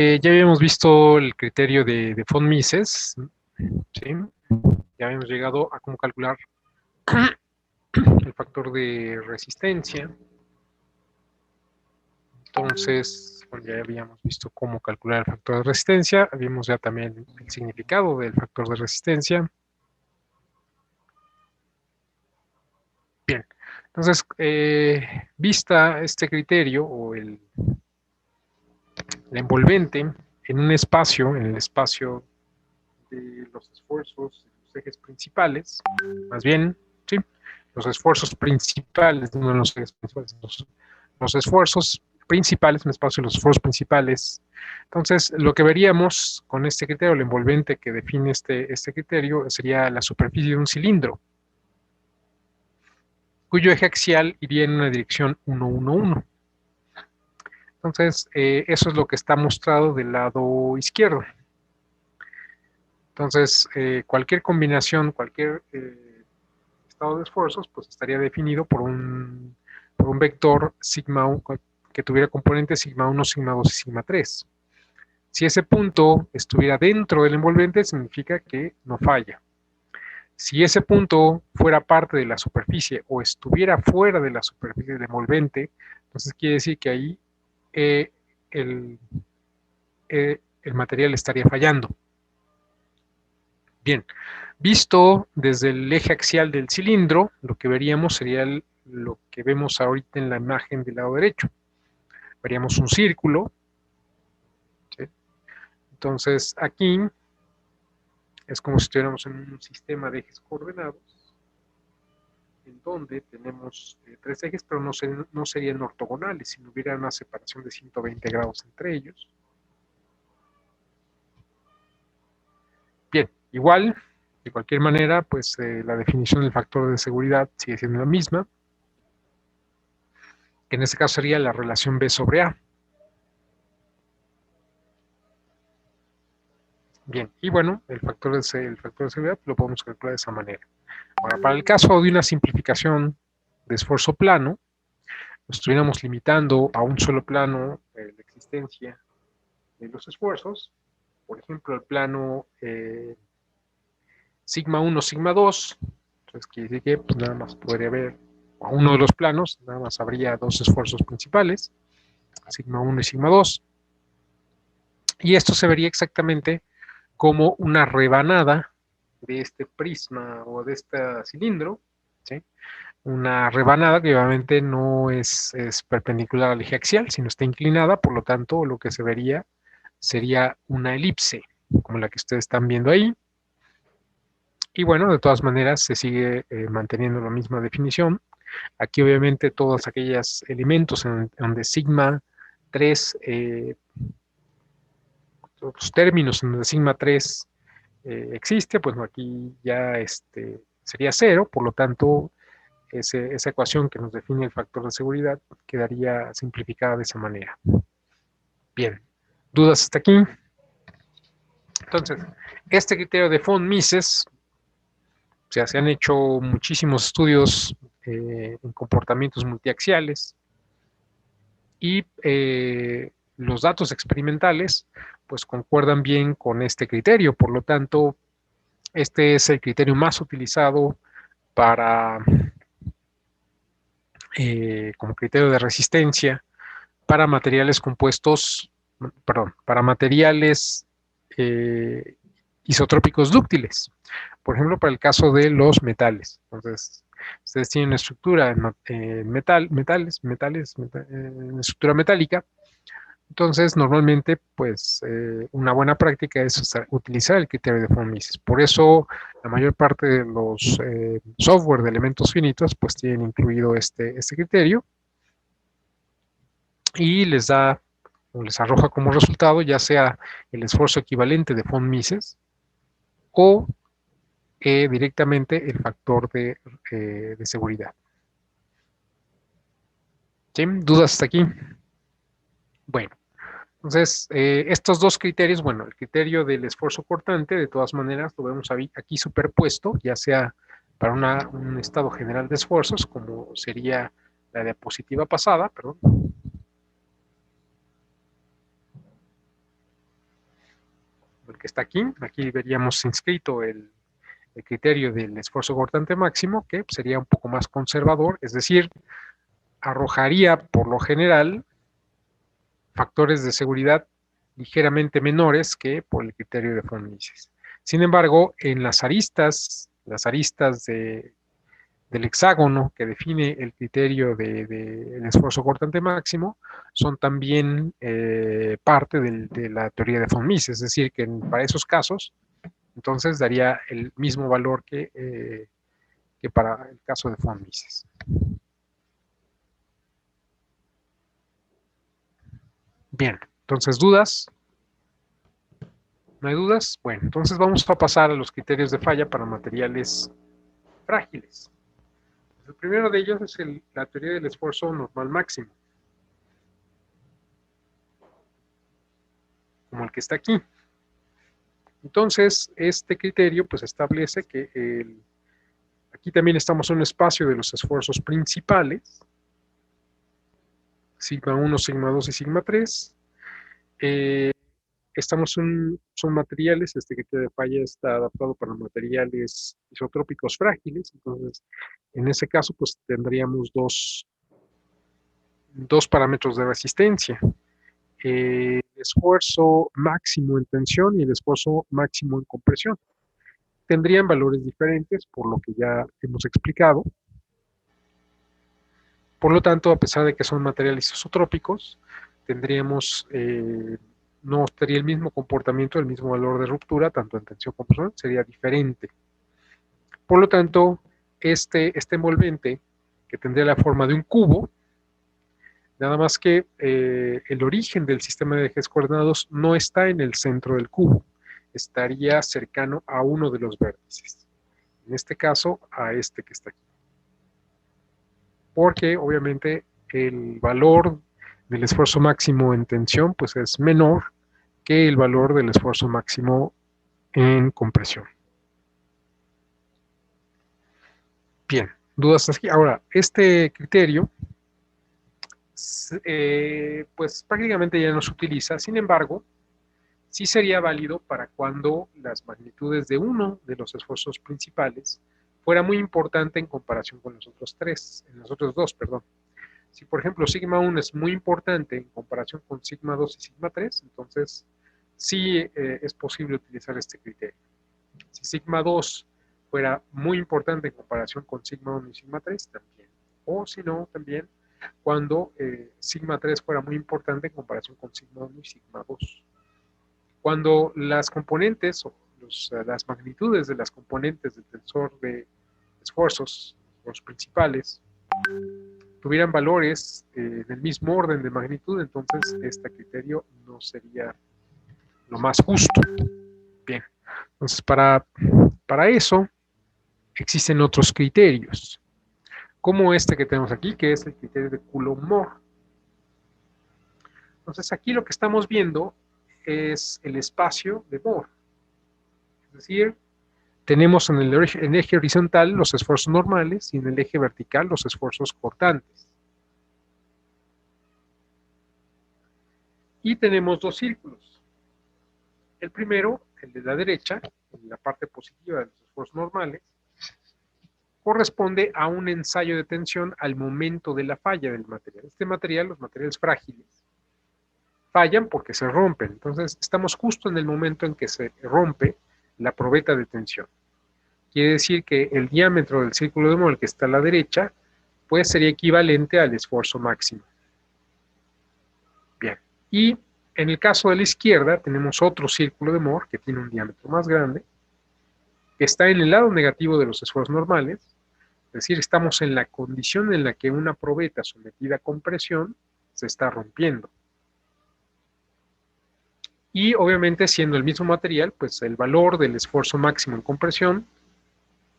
Ya habíamos visto el criterio de von Mises, ¿sí? Ya habíamos llegado a cómo calcular el factor de resistencia. Entonces, bueno, ya habíamos visto cómo calcular el factor de resistencia, habíamos ya también el significado del factor de resistencia. Bien, entonces, vista este criterio o el envolvente en un espacio, en el espacio de los esfuerzos, los ejes principales, más bien, ¿sí? Los esfuerzos principales, no los ejes principales, los esfuerzos principales, un espacio de los esfuerzos principales. Entonces, lo que veríamos con este criterio, el envolvente que define este criterio, sería la superficie de un cilindro, cuyo eje axial iría en una dirección 1, 1, 1. Entonces, eso es lo que está mostrado del lado izquierdo. Entonces, cualquier combinación, cualquier estado de esfuerzos, pues estaría definido por un vector sigma 1 que tuviera componentes sigma 1, sigma 2 y sigma 3. Si ese punto estuviera dentro del envolvente, significa que no falla. Si ese punto fuera parte de la superficie o estuviera fuera de la superficie del envolvente, entonces quiere decir que ahí el, el material estaría fallando. Bien, visto desde el eje axial del cilindro, lo que veríamos sería lo que vemos ahorita en la imagen del lado derecho. Veríamos un círculo, ¿sí? Entonces aquí es como si estuviéramos en un sistema de ejes coordenados, en donde tenemos tres ejes, pero no serían ortogonales, sino hubiera una separación de 120 grados entre ellos. Bien, igual, de cualquier manera, pues la definición del factor de seguridad sigue siendo la misma, que en este caso sería la relación B sobre A. Bien, y bueno, el factor de seguridad lo podemos calcular de esa manera. Ahora, para el caso de una simplificación de esfuerzo plano, nos estuviéramos limitando a un solo plano la existencia de los esfuerzos. Por ejemplo, el plano sigma 1, sigma 2. Entonces, quiere decir que pues, nada más podría haber, a uno de los planos, nada más habría dos esfuerzos principales, sigma 1 y sigma 2. Y esto se vería exactamente como una rebanada de este prisma o de este cilindro, ¿sí? Una rebanada que obviamente no es perpendicular al eje axial, sino está inclinada, por lo tanto lo que se vería sería una elipse, como la que ustedes están viendo ahí. Y bueno, de todas maneras se sigue manteniendo la misma definición. Aquí obviamente todos aquellos elementos en donde sigma 3, los términos en donde sigma 3 existe, pues no, aquí ya sería 0, por lo tanto esa ecuación que nos define el factor de seguridad quedaría simplificada de esa manera. Bien, ¿dudas hasta aquí? Entonces, este criterio de von Mises, o sea, se han hecho muchísimos estudios en comportamientos multiaxiales y los datos experimentales pues concuerdan bien con este criterio, por lo tanto, este es el criterio más utilizado para como criterio de resistencia para materiales compuestos, perdón, para materiales eh, isotrópicos dúctiles. Por ejemplo, para el caso de los metales. Entonces, ustedes tienen una estructura en en estructura metálica. Entonces, normalmente, pues, una buena práctica es utilizar el criterio de von Mises. Por eso, la mayor parte de los software de elementos finitos, pues, tienen incluido este criterio y les da o les arroja como resultado ya sea el esfuerzo equivalente de von Mises o directamente el factor de seguridad. ¿Sí? ¿Dudas hasta aquí? Bueno, entonces estos dos criterios, bueno, el criterio del esfuerzo cortante, de todas maneras, lo vemos aquí superpuesto, ya sea para un estado general de esfuerzos, como sería la diapositiva pasada, perdón. que está aquí. Aquí veríamos inscrito el criterio del esfuerzo cortante máximo, que sería un poco más conservador, es decir, arrojaría por lo general factores de seguridad ligeramente menores que por el criterio de von Mises. Sin embargo, en las aristas del hexágono que define el criterio del esfuerzo cortante máximo, son también parte de la teoría de von Mises, es decir, que para esos casos, entonces daría el mismo valor que para el caso de von Mises. Bien, entonces, ¿dudas? ¿No hay dudas? Bueno, entonces vamos a pasar a los criterios de falla para materiales frágiles. El primero de ellos es la teoría del esfuerzo normal máximo, como el que está aquí. Entonces, este criterio pues establece que aquí también estamos en un espacio de los esfuerzos principales, sigma 1, sigma 2 y sigma 3. Son materiales, este criterio de falla está adaptado para materiales isotrópicos frágiles, entonces en ese caso pues tendríamos dos parámetros de resistencia, el esfuerzo máximo en tensión y el esfuerzo máximo en compresión. Tendrían valores diferentes por lo que ya hemos explicado. Por lo tanto, a pesar de que son materiales isotrópicos, no tendría el mismo comportamiento, el mismo valor de ruptura, tanto en tensión como compresión, sería diferente. Por lo tanto, este envolvente, que tendría la forma de un cubo, nada más que el origen del sistema de ejes coordenados no está en el centro del cubo, estaría cercano a uno de los vértices. En este caso, a este que está aquí. Porque obviamente el valor del esfuerzo máximo en tensión pues es menor que el valor del esfuerzo máximo en compresión. Bien, dudas aquí. Ahora, este criterio pues prácticamente ya no se utiliza, sin embargo, sí sería válido para cuando las magnitudes de uno de los esfuerzos principales fuera muy importante en comparación con los otros dos, perdón. Si por ejemplo sigma 1 es muy importante en comparación con sigma 2 y sigma 3, entonces sí es posible utilizar este criterio. Si sigma 2 fuera muy importante en comparación con sigma 1 y sigma 3, también. O si no, también cuando sigma 3 fuera muy importante en comparación con sigma 1 y sigma 2. Cuando las componentes o las magnitudes de las componentes del tensor de esfuerzos, los principales, tuvieran valores del mismo orden de magnitud, entonces este criterio no sería lo más justo. Bien, entonces para eso existen otros criterios, como este que tenemos aquí, que es el criterio de Coulomb-Moore. Entonces aquí lo que estamos viendo es el espacio de Moore. Es decir, tenemos en el eje horizontal los esfuerzos normales y en el eje vertical los esfuerzos cortantes. Y tenemos dos círculos. El primero, el de la derecha, en la parte positiva de los esfuerzos normales, corresponde a un ensayo de tensión al momento de la falla del material. Este material, los materiales frágiles, fallan porque se rompen. Entonces, estamos justo en el momento en que se rompe la probeta de tensión. Quiere decir que el diámetro del círculo de Moore que está a la derecha, pues sería equivalente al esfuerzo máximo. Bien, y en el caso de la izquierda tenemos otro círculo de Moore que tiene un diámetro más grande, que está en el lado negativo de los esfuerzos normales, es decir, estamos en la condición en la que una probeta sometida a compresión se está rompiendo. Y obviamente siendo el mismo material, pues el valor del esfuerzo máximo en compresión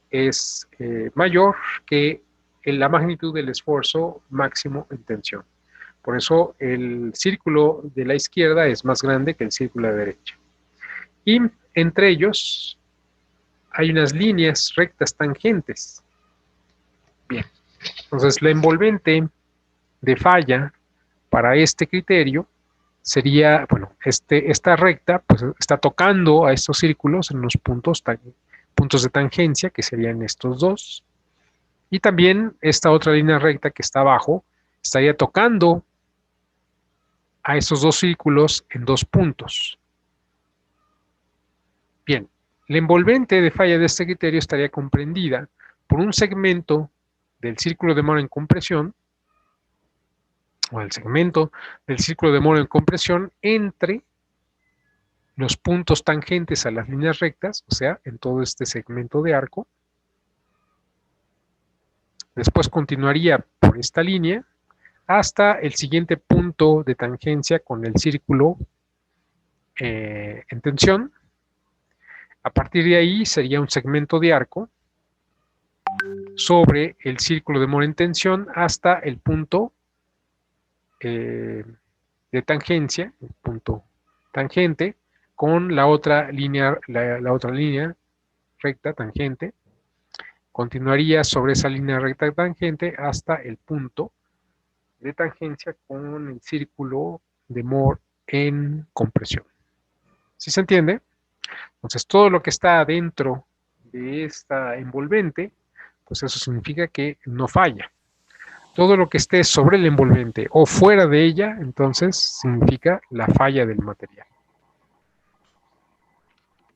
es mayor que la magnitud del esfuerzo máximo en tensión. Por eso el círculo de la izquierda es más grande que el círculo de la derecha. Y entre ellos hay unas líneas rectas tangentes. Bien, entonces la envolvente de falla para este criterio sería, bueno, esta recta pues está tocando a estos círculos en unos puntos de tangencia, que serían estos dos. Y también esta otra línea recta que está abajo estaría tocando a esos dos círculos en dos puntos. Bien, la envolvente de falla de este criterio estaría comprendida por un segmento del círculo de Moore en compresión, o el segmento del círculo de Moore en compresión entre los puntos tangentes a las líneas rectas, o sea, en todo este segmento de arco. Después continuaría por esta línea hasta el siguiente punto de tangencia con el círculo en tensión. A partir de ahí sería un segmento de arco sobre el círculo de Moore en tensión hasta el punto de tangencia, el punto tangente, con la otra línea recta tangente. Continuaría sobre esa línea recta tangente hasta el punto de tangencia con el círculo de Moore en compresión. ¿Sí se entiende? Entonces, todo lo que está dentro de esta envolvente, pues eso significa que no falla. Todo lo que esté sobre el envolvente o fuera de ella, entonces significa la falla del material.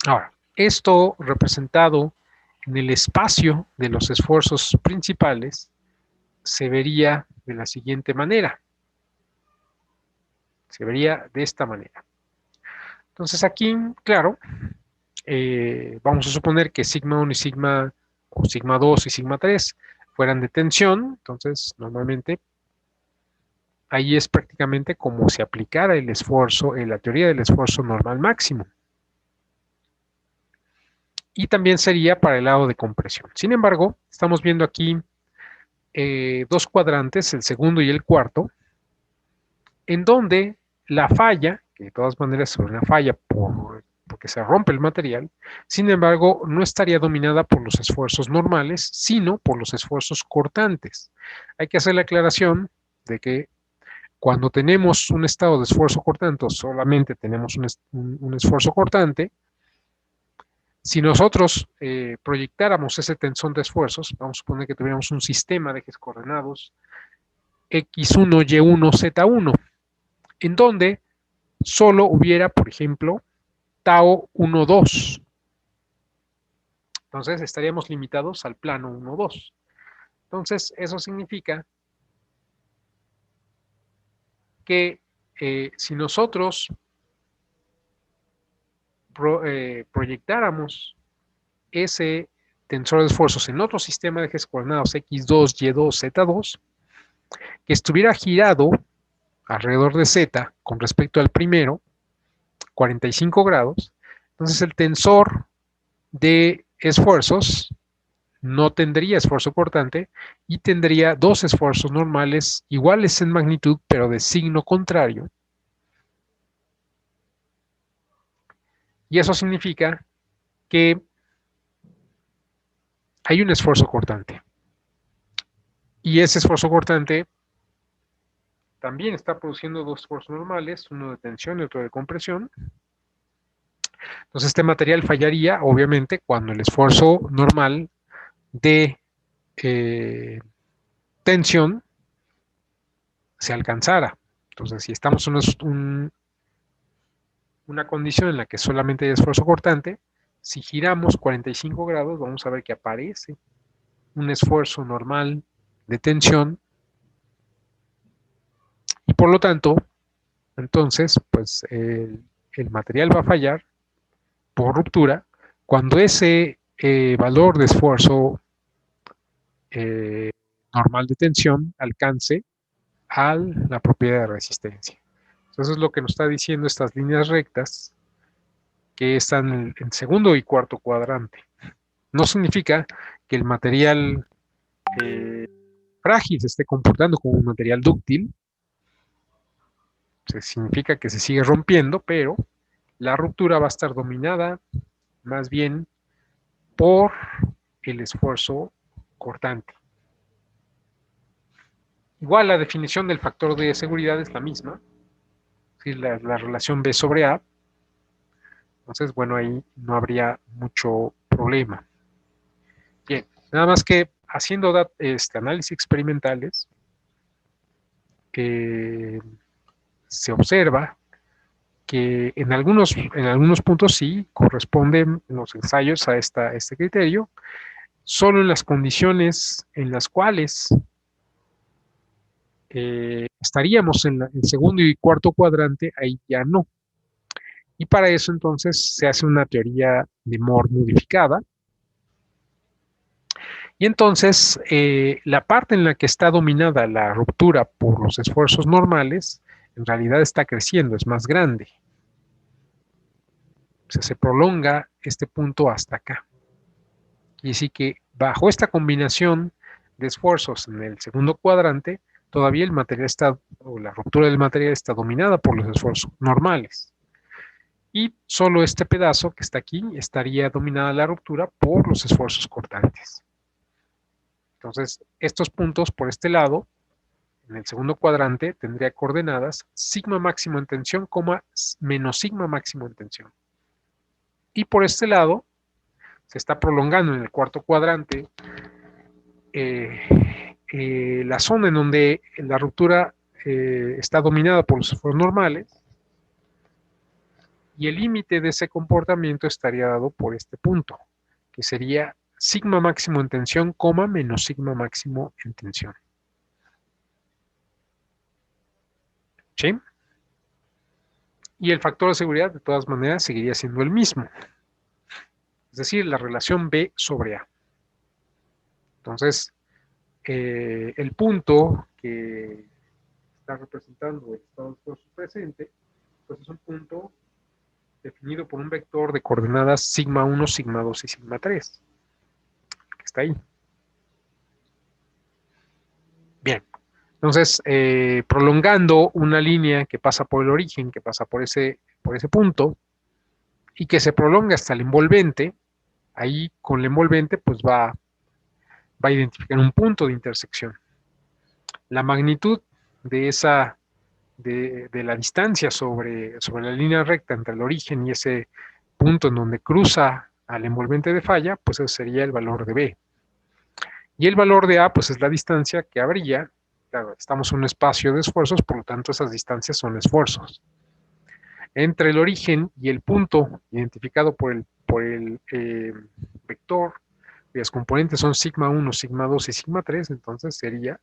Ahora, esto representado en el espacio de los esfuerzos principales se vería de la siguiente manera. Se vería de esta manera. Entonces aquí, claro, vamos a suponer que sigma 1 y sigma, o sigma 2 y sigma 3 fueran de tensión, entonces normalmente ahí es prácticamente como si aplicara el esfuerzo, la teoría del esfuerzo normal máximo. Y también sería para el lado de compresión. Sin embargo, estamos viendo aquí dos cuadrantes, el segundo y el cuarto, en donde la falla, que de todas maneras es una falla porque se rompe el material, sin embargo, no estaría dominada por los esfuerzos normales, sino por los esfuerzos cortantes. Hay que hacer la aclaración de que cuando tenemos un estado de esfuerzo cortante, solamente tenemos un esfuerzo cortante, si nosotros proyectáramos ese tensor de esfuerzos, vamos a suponer que tuviéramos un sistema de ejes coordenados x1, y1, z1, en donde solo hubiera, por ejemplo, tau 1, 2. Entonces estaríamos limitados al plano 1, 2. Entonces eso significa que si nosotros proyectáramos ese tensor de esfuerzos en otro sistema de ejes coordenados x2, y2, z2, que estuviera girado alrededor de z con respecto al primero, 45 grados, entonces el tensor de esfuerzos no tendría esfuerzo cortante y tendría dos esfuerzos normales iguales en magnitud, pero de signo contrario. Y eso significa que hay un esfuerzo cortante. Y ese esfuerzo cortante también está produciendo dos esfuerzos normales, uno de tensión y otro de compresión. Entonces este material fallaría, obviamente, cuando el esfuerzo normal de tensión se alcanzara. Entonces, si estamos en una condición en la que solamente hay esfuerzo cortante, si giramos 45 grados, vamos a ver que aparece un esfuerzo normal de tensión y por lo tanto, entonces, pues el material va a fallar por ruptura cuando ese valor de esfuerzo normal de tensión alcance a la propiedad de resistencia. Entonces, lo que nos está diciendo estas líneas rectas que están en segundo y cuarto cuadrante. No significa que el material frágil se esté comportando como un material dúctil, significa que se sigue rompiendo, pero la ruptura va a estar dominada más bien por el esfuerzo cortante. Igual la definición del factor de seguridad es la misma, decir, la relación B sobre A. Entonces, bueno, ahí no habría mucho problema. Bien, nada más que haciendo análisis experimentales, se observa que en algunos puntos sí corresponden los ensayos a este criterio, solo en las condiciones en las cuales estaríamos en el segundo y cuarto cuadrante, ahí ya no. Y para eso entonces se hace una teoría de Moore modificada. Y entonces la parte en la que está dominada la ruptura por los esfuerzos normales, en realidad está creciendo, es más grande. O sea, se prolonga este punto hasta acá. Y así que bajo esta combinación de esfuerzos en el segundo cuadrante, todavía el material está, o la ruptura del material está dominada por los esfuerzos normales. Y solo este pedazo que está aquí estaría dominada la ruptura por los esfuerzos cortantes. Entonces, estos puntos por este lado, en el segundo cuadrante, tendría coordenadas sigma máximo en tensión, menos sigma máximo en tensión. Y por este lado, se está prolongando en el cuarto cuadrante la zona en donde la ruptura está dominada por los esfuerzos normales, y el límite de ese comportamiento estaría dado por este punto, que sería sigma máximo en tensión, menos sigma máximo en tensión. ¿Sí? Y el factor de seguridad, de todas maneras, seguiría siendo el mismo. Es decir, la relación B sobre A. Entonces, el punto que está representando el estado de esfuerzo presente, pues es un punto definido por un vector de coordenadas sigma 1, sigma 2 y sigma 3, que está ahí. Bien, entonces, prolongando una línea que pasa por el origen, que pasa por ese punto, y que se prolonga hasta el envolvente, ahí con el envolvente pues va a identificar un punto de intersección. La magnitud de la distancia sobre la línea recta entre el origen y ese punto en donde cruza al envolvente de falla, pues ese sería el valor de B. Y el valor de A, pues es la distancia que habría. Claro, estamos en un espacio de esfuerzos, por lo tanto esas distancias son esfuerzos. Entre el origen y el punto identificado por el vector, cuyas componentes son sigma 1, sigma 2 y sigma 3, entonces sería,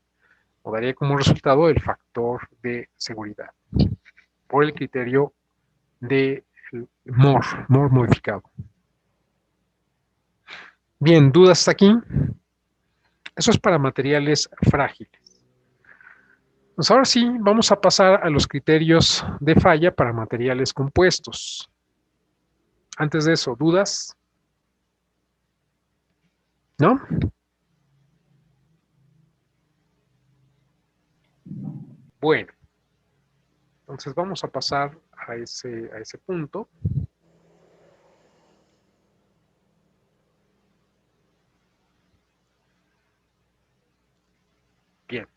o daría como resultado, el factor de seguridad, por el criterio de Moore modificado. Bien, ¿dudas hasta aquí? Eso es para materiales frágiles. Pues ahora sí, vamos a pasar a los criterios de falla para materiales compuestos. Antes de eso, ¿dudas? ¿No? Bueno, entonces vamos a pasar a ese punto. Bien.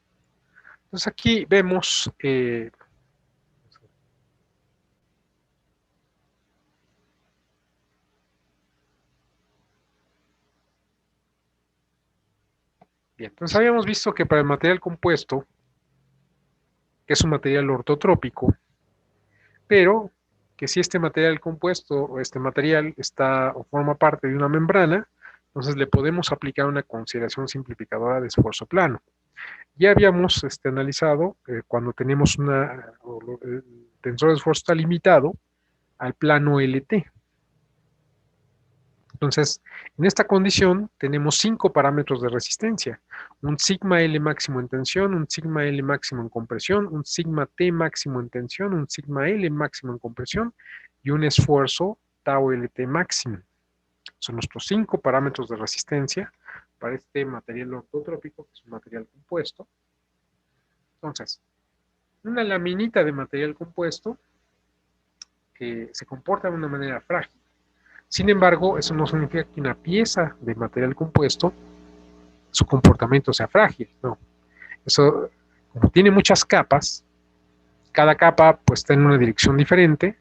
Entonces aquí vemos bien, entonces habíamos visto que para el material compuesto, que es un material ortotrópico, pero que si este material compuesto o este material está o forma parte de una membrana, entonces le podemos aplicar una consideración simplificadora de esfuerzo plano. Ya habíamos analizado cuando tenemos el tensor de esfuerzo está limitado al plano LT. Entonces, en esta condición tenemos 5 parámetros de resistencia. Un sigma L máximo en tensión, un sigma L máximo en compresión, un sigma T máximo en tensión, un sigma L máximo en compresión y un esfuerzo tau LT máximo. Son nuestros 5 parámetros de resistencia para este material ortotrópico, que es un material compuesto. Entonces, una laminita de material compuesto que se comporta de una manera frágil. Sin embargo, eso no significa que una pieza de material compuesto, su comportamiento sea frágil, no. Eso, como tiene muchas capas, Cada capa pues está en una dirección diferente,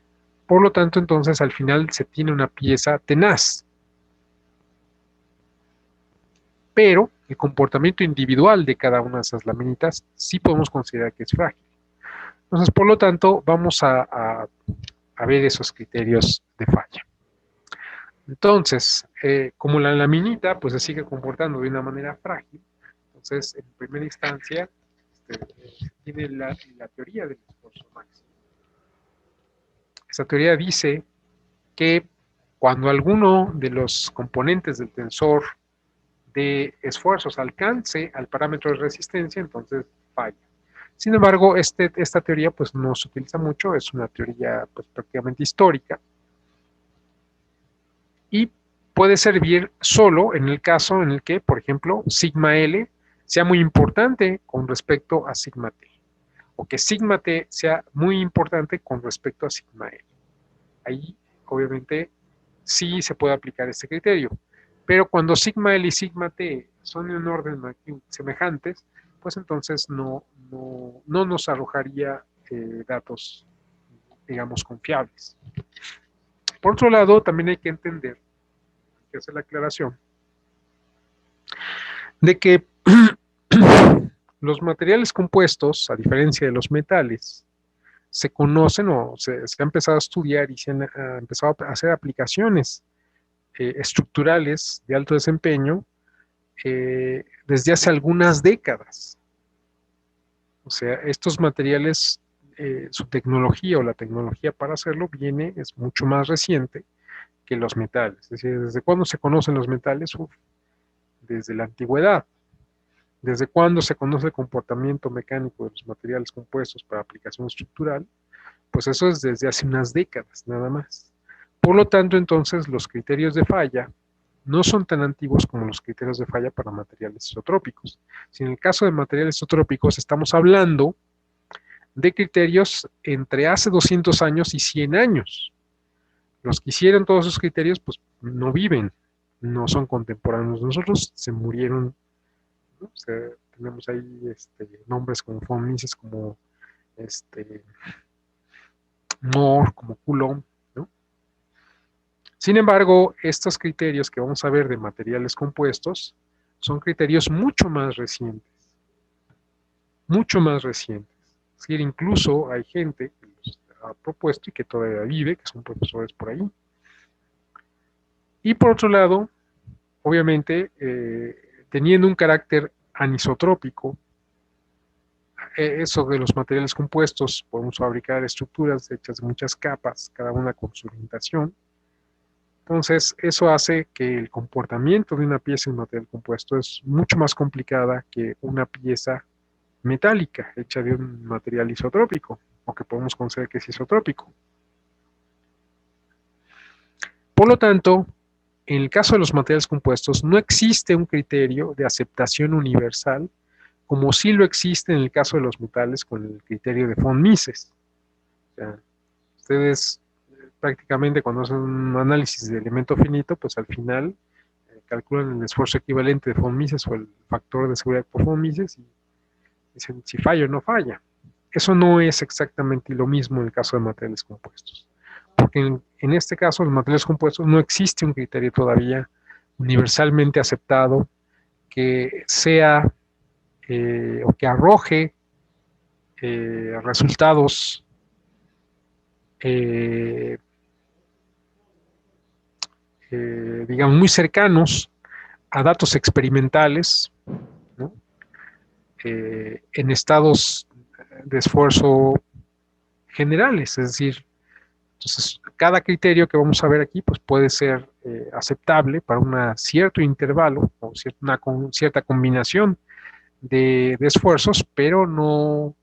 por lo tanto entonces al final se tiene una pieza tenaz. Pero el comportamiento individual de cada una de esas laminitas sí podemos considerar que es frágil. Entonces, por lo tanto, vamos a ver esos criterios de falla. Entonces, como la laminita pues se sigue comportando de una manera frágil, entonces en primera instancia tiene la teoría del esfuerzo máximo. Esa teoría dice que cuando alguno de los componentes del tensor de esfuerzos alcance al parámetro de resistencia, entonces falla. Sin embargo, esta teoría pues no se utiliza mucho, es una teoría pues prácticamente histórica y puede servir solo en el caso en el que, por ejemplo, sigma L sea muy importante con respecto a sigma T, o que sigma T sea muy importante con respecto a sigma L. Ahí, obviamente, sí se puede aplicar este criterio, pero cuando sigma L y sigma T son en un orden semejantes, pues entonces no nos arrojaría datos, digamos, confiables. Por otro lado, también hay que entender, hay que hacer la aclaración, de que los materiales compuestos, a diferencia de los metales, se conocen o se ha empezado a estudiar y se han empezado a hacer aplicaciones estructurales de alto desempeño desde hace algunas décadas. O sea, estos materiales, su tecnología o la tecnología para hacerlo es mucho más reciente que los metales. Es decir, ¿desde cuándo se conocen los metales? Uf, desde la antigüedad. ¿Desde cuándo se conoce el comportamiento mecánico de los materiales compuestos para aplicación estructural? Pues eso es desde hace unas décadas, nada más. Por lo tanto, entonces, los criterios de falla no son tan antiguos como los criterios de falla para materiales isotrópicos. Si en el caso de materiales isotrópicos estamos hablando de criterios entre hace 200 años y 100 años. Los que hicieron todos esos criterios, pues no viven, no son contemporáneos. Nosotros se murieron, ¿no? O sea, tenemos ahí nombres como von Mises, como Moore, como Coulomb, ¿no? Sin embargo, estos criterios que vamos a ver de materiales compuestos son criterios mucho más recientes, mucho más recientes. Es decir, incluso hay gente que los ha propuesto y que todavía vive, que son profesores por ahí. Y por otro lado, obviamente, teniendo un carácter anisotrópico, eso de los materiales compuestos, podemos fabricar estructuras hechas de muchas capas, cada una con su orientación. Entonces, eso hace que el comportamiento de una pieza en material compuesto es mucho más complicada que una pieza metálica hecha de un material isotrópico, o que podemos considerar que es isotrópico. Por lo tanto, en el caso de los materiales compuestos, no existe un criterio de aceptación universal, como sí lo existe en el caso de los metales con el criterio de von Mises. O sea, ustedes prácticamente cuando hacen un análisis de elemento finito, pues al final calculan el esfuerzo equivalente de von Mises o el factor de seguridad por von Mises y dicen si falla o no falla. Eso no es exactamente lo mismo en el caso de materiales compuestos. Porque en este caso, los materiales compuestos no existe un criterio todavía universalmente aceptado que sea o que arroje resultados digamos, muy cercanos a datos experimentales, ¿no? En estados de esfuerzo generales, es decir, entonces cada criterio que vamos a ver aquí pues puede ser aceptable para un cierto intervalo o cierta combinación de esfuerzos, pero no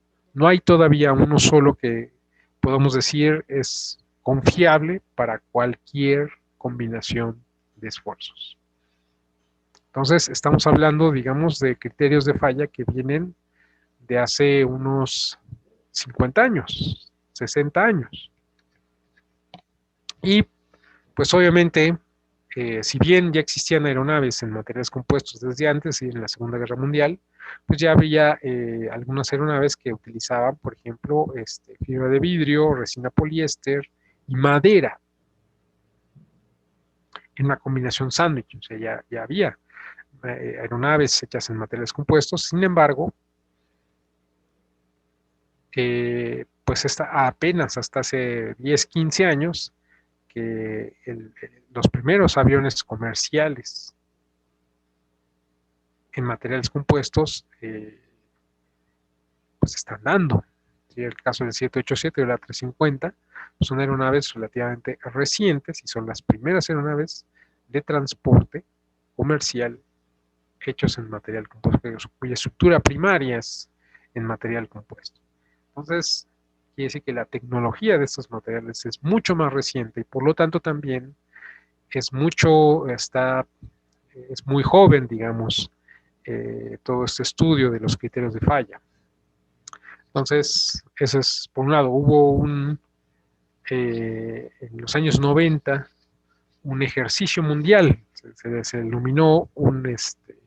hay todavía uno solo que podamos decir es confiable para cualquier combinación de esfuerzos. Entonces, estamos hablando, digamos, de criterios de falla que vienen de hace unos 50 años, 60 años. Y, pues obviamente, si bien ya existían aeronaves en materiales compuestos desde antes y en la Segunda Guerra Mundial, pues ya había algunas aeronaves que utilizaban, por ejemplo, fibra de vidrio, resina poliéster y madera en una combinación sándwich. O sea, ya había aeronaves hechas en materiales compuestos. Sin embargo, pues apenas hasta hace 10, 15 años que los primeros aviones comerciales en materiales compuestos pues están dando. ¿Sí? El caso del 787 o la 350 son aeronaves relativamente recientes y son las primeras aeronaves de transporte comercial hechos en material compuesto, cuya estructura primaria es en material compuesto. Entonces, quiere decir que la tecnología de estos materiales es mucho más reciente y por lo tanto también es muy joven, digamos, todo este estudio de los criterios de falla. Entonces, eso es, por un lado, hubo en los años 90 un ejercicio mundial, se denominó en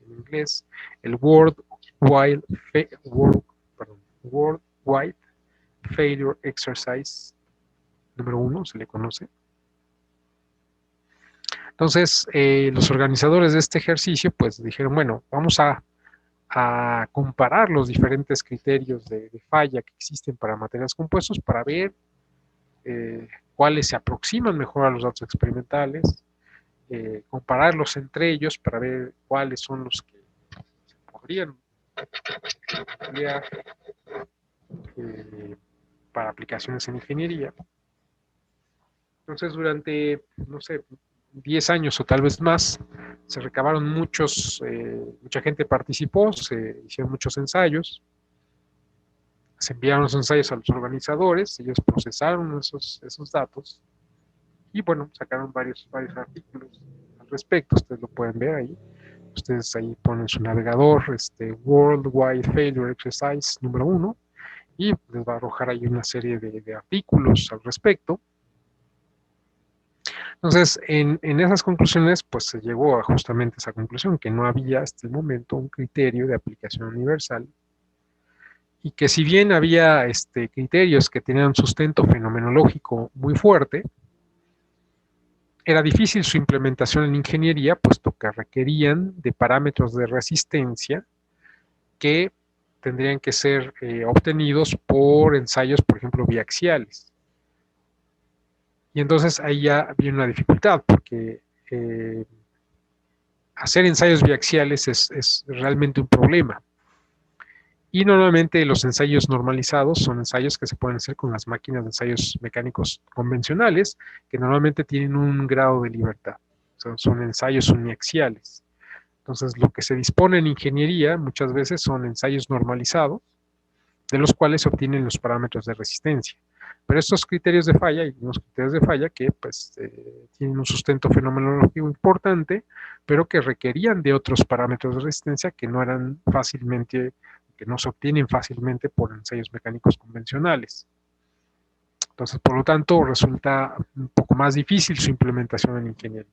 inglés el World Wide Failure Exercise número 1, se le conoce. Entonces, los organizadores de este ejercicio, pues dijeron, bueno, vamos a comparar los diferentes criterios de falla que existen para materiales compuestos para ver cuáles se aproximan mejor a los datos experimentales, compararlos entre ellos para ver cuáles son los que se podrían emplear para aplicaciones en ingeniería. Entonces, durante, no sé, 10 años o tal vez más, se recabaron mucha gente participó, se hicieron muchos ensayos, se enviaron los ensayos a los organizadores, ellos procesaron esos datos y bueno, sacaron varios artículos al respecto, ustedes lo pueden ver ahí. Ustedes ahí ponen su navegador, World Wide Failure Exercise número 1, y les va a arrojar ahí una serie de artículos al respecto. Entonces, en esas conclusiones, pues se llegó a justamente esa conclusión, que no había hasta el momento un criterio de aplicación universal, y que si bien había criterios que tenían un sustento fenomenológico muy fuerte, era difícil su implementación en ingeniería, puesto que requerían de parámetros de resistencia que tendrían que ser obtenidos por ensayos, por ejemplo, biaxiales. Y entonces ahí ya viene una dificultad, porque hacer ensayos biaxiales es realmente un problema. Y normalmente los ensayos normalizados son ensayos que se pueden hacer con las máquinas de ensayos mecánicos convencionales, que normalmente tienen un grado de libertad. Son ensayos uniaxiales. Entonces, lo que se dispone en ingeniería muchas veces son ensayos normalizados, de los cuales se obtienen los parámetros de resistencia. Pero estos criterios de falla, hay unos criterios de falla que pues, tienen un sustento fenomenológico importante, pero que requerían de otros parámetros de resistencia que no eran fácilmente, que no se obtienen fácilmente por ensayos mecánicos convencionales. Entonces, por lo tanto, resulta un poco más difícil su implementación en ingeniería.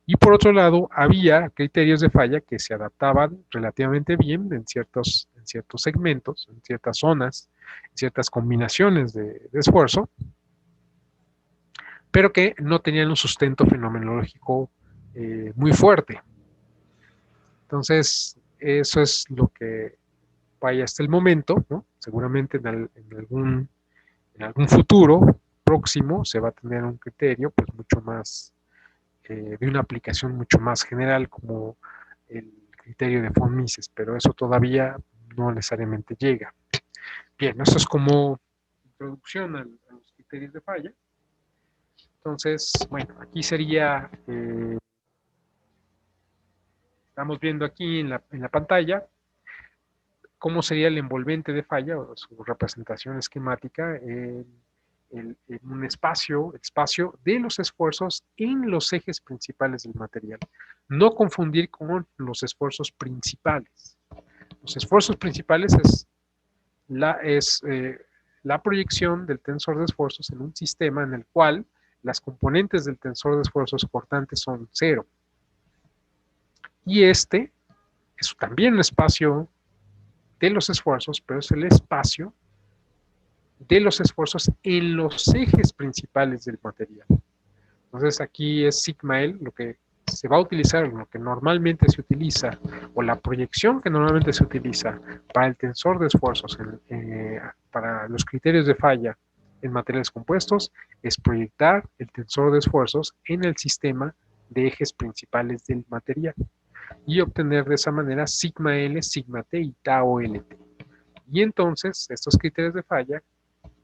Y por otro lado, había criterios de falla que se adaptaban relativamente bien en ciertos segmentos, en ciertas zonas, en ciertas combinaciones de esfuerzo, pero que no tenían un sustento fenomenológico muy fuerte. Entonces, eso es lo que vaya hasta el momento, ¿no? Seguramente en algún futuro próximo se va a tener un criterio pues mucho más de una aplicación mucho más general como el criterio de von Mises, pero eso todavía no necesariamente llega. Bien, esto es como introducción a los criterios de falla. Entonces, bueno, aquí sería, estamos viendo aquí en la pantalla, cómo sería el envolvente de falla o su representación esquemática en un espacio de los esfuerzos en los ejes principales del material. No confundir con los esfuerzos principales. Los esfuerzos principales es la proyección del tensor de esfuerzos en un sistema en el cual las componentes del tensor de esfuerzos cortantes son 0. Y es también un espacio de los esfuerzos, pero es el espacio de los esfuerzos en los ejes principales del material. Entonces aquí es sigma L, lo que se va a utilizar, lo que normalmente se utiliza, o la proyección que normalmente se utiliza para el tensor de esfuerzos, para los criterios de falla en materiales compuestos, es proyectar el tensor de esfuerzos en el sistema de ejes principales del material y obtener de esa manera sigma L, sigma T y tau LT. Y entonces estos criterios de falla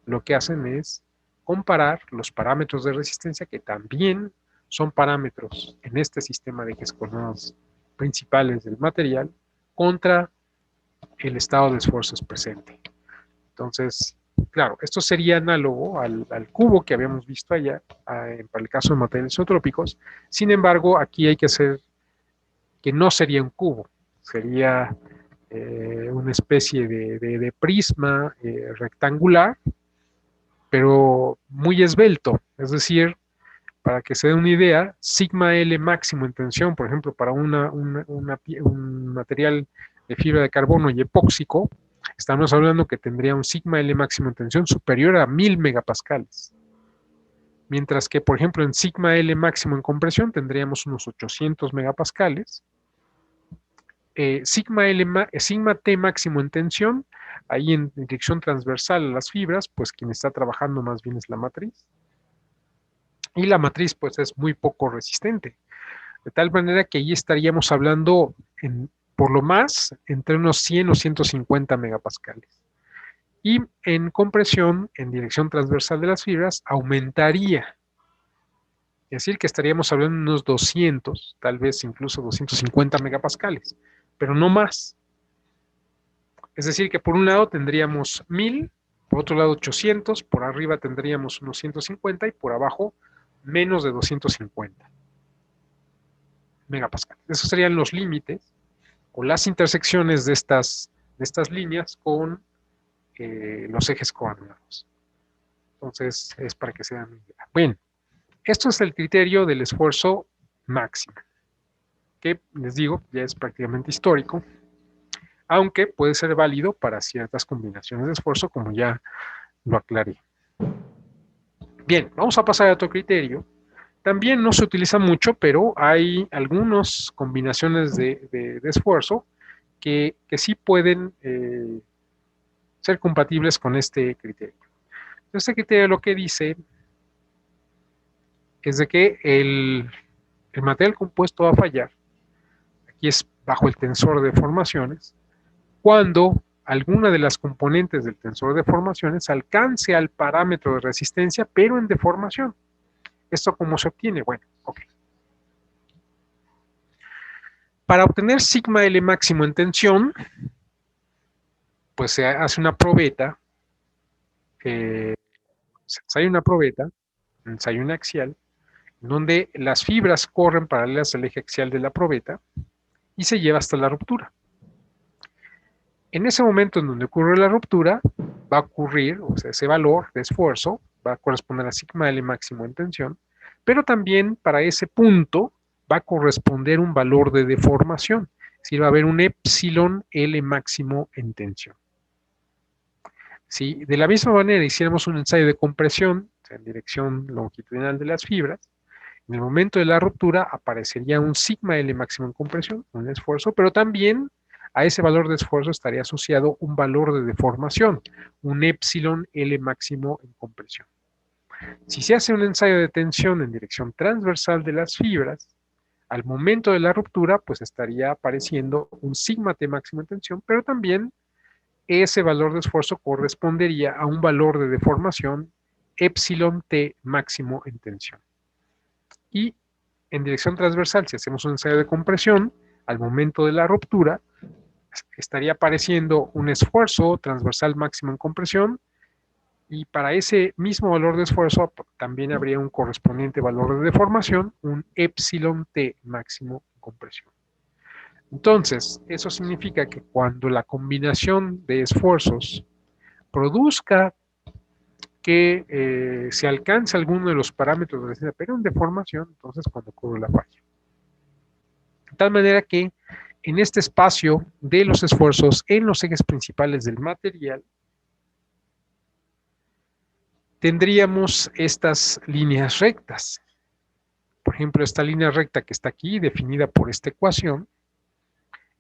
lo que hacen es comparar los parámetros de resistencia, que también son parámetros en este sistema de ejes coordenados principales del material, contra el estado de esfuerzos presente. Entonces, claro, esto sería análogo al cubo que habíamos visto allá, para el caso de materiales isotrópicos. Sin embargo, aquí hay que hacer que no sería un cubo, sería una especie de prisma rectangular, pero muy esbelto. Es decir, para que se dé una idea, sigma L máximo en tensión, por ejemplo, para un material de fibra de carbono y epóxico, estamos hablando que tendría un sigma L máximo en tensión superior a 1000 megapascales. Mientras que, por ejemplo, en sigma L máximo en compresión tendríamos unos 800 megapascales. Sigma T máximo en tensión, ahí en dirección transversal a las fibras, pues quien está trabajando más bien es la matriz. Y la matriz pues es muy poco resistente. De tal manera que ahí estaríamos hablando por lo más entre unos 100 o 150 megapascales. Y en compresión, en dirección transversal de las fibras, aumentaría. Es decir, que estaríamos hablando de unos 200, tal vez incluso 250 megapascales, pero no más. Es decir, que por un lado tendríamos 1000, por otro lado 800, por arriba tendríamos unos 150 y por abajo menos de 250 megapascales. Esos serían los límites o las intersecciones de estas líneas con los ejes coordinados. Entonces, es para que se den una idea. Bueno, esto es el criterio del esfuerzo máximo, que les digo, ya es prácticamente histórico, aunque puede ser válido para ciertas combinaciones de esfuerzo, como ya lo aclaré. Bien, vamos a pasar a otro criterio. También no se utiliza mucho, pero hay algunas combinaciones de esfuerzo que sí pueden ser compatibles con este criterio. Este criterio lo que dice es de que el material compuesto va a fallar, aquí es bajo el tensor de formaciones, cuando alguna de las componentes del tensor de formaciones alcance al parámetro de resistencia, pero en deformación. ¿Esto cómo se obtiene? Bueno, ok. Para obtener sigma L máximo en tensión, pues se hace una probeta, se ensaya una probeta, ensayo un axial, donde las fibras corren paralelas al eje axial de la probeta y se lleva hasta la ruptura. En ese momento en donde ocurre la ruptura, va a ocurrir, o sea, ese valor de esfuerzo va a corresponder a sigma L máximo en tensión, pero también para ese punto va a corresponder un valor de deformación, es decir, va a haber un epsilon L máximo en tensión. Si de la misma manera hiciéramos un ensayo de compresión, o sea, en dirección longitudinal de las fibras, en el momento de la ruptura aparecería un sigma L máximo en compresión, un esfuerzo, pero también a ese valor de esfuerzo estaría asociado un valor de deformación, un epsilon L máximo en compresión. Si se hace un ensayo de tensión en dirección transversal de las fibras, al momento de la ruptura, pues estaría apareciendo un sigma T máximo en tensión, pero también ese valor de esfuerzo correspondería a un valor de deformación epsilon T máximo en tensión. Y en dirección transversal, si hacemos un ensayo de compresión, al momento de la ruptura, estaría apareciendo un esfuerzo transversal máximo en compresión, y para ese mismo valor de esfuerzo también habría un correspondiente valor de deformación, un epsilon T máximo en compresión. Entonces, eso significa que cuando la combinación de esfuerzos produzca que se alcance alguno de los parámetros de resistencia, pero en deformación, entonces cuando ocurre la falla. De tal manera que en este espacio de los esfuerzos en los ejes principales del material, tendríamos estas líneas rectas. Por ejemplo, esta línea recta que está aquí, definida por esta ecuación,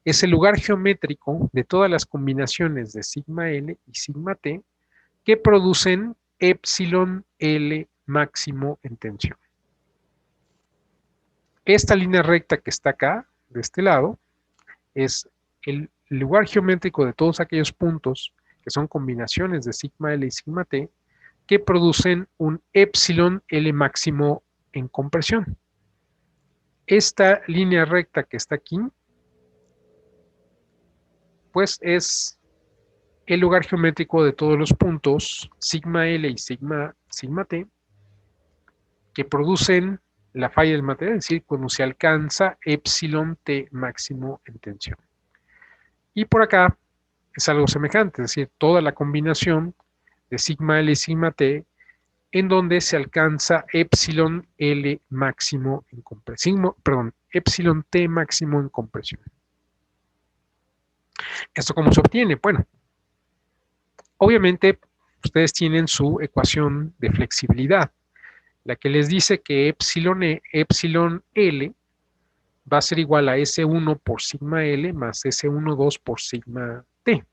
es el lugar geométrico de todas las combinaciones de sigma L y sigma T que producen epsilon L máximo en tensión. Esta línea recta que está acá, de este lado, es el lugar geométrico de todos aquellos puntos que son combinaciones de sigma L y sigma T que producen un epsilon L máximo en compresión. Esta línea recta que está aquí, pues es el lugar geométrico de todos los puntos sigma L y sigma T que producen la falla del material, es decir, cuando se alcanza epsilon T máximo en tensión. Y por acá es algo semejante, es decir, toda la combinación de sigma L y sigma T en donde se alcanza epsilon L máximo en compresión, perdón, epsilon T máximo en compresión. ¿Esto cómo se obtiene? Bueno, obviamente ustedes tienen su ecuación de flexibilidad, la que les dice que epsilon L va a ser igual a S1 por sigma L más S12 por sigma T.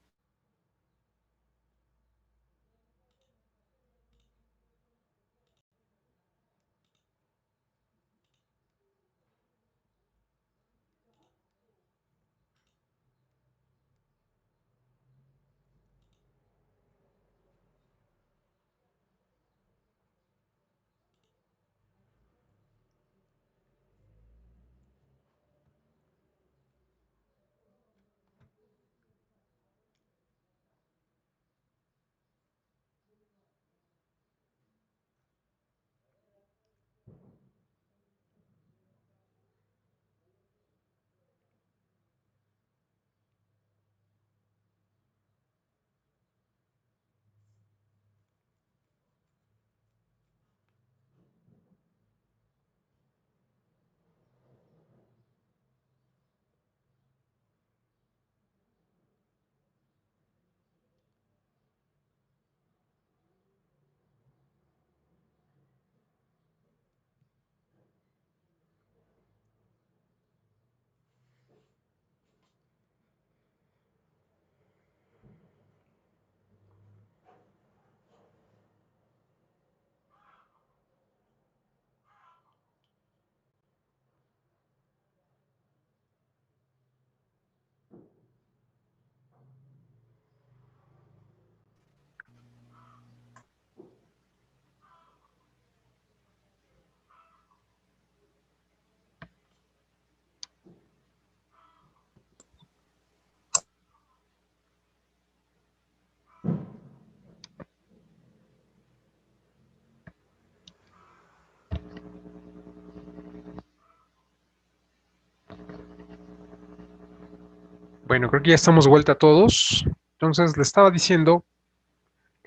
Bueno, creo que ya estamos de vuelta todos. Entonces, les estaba diciendo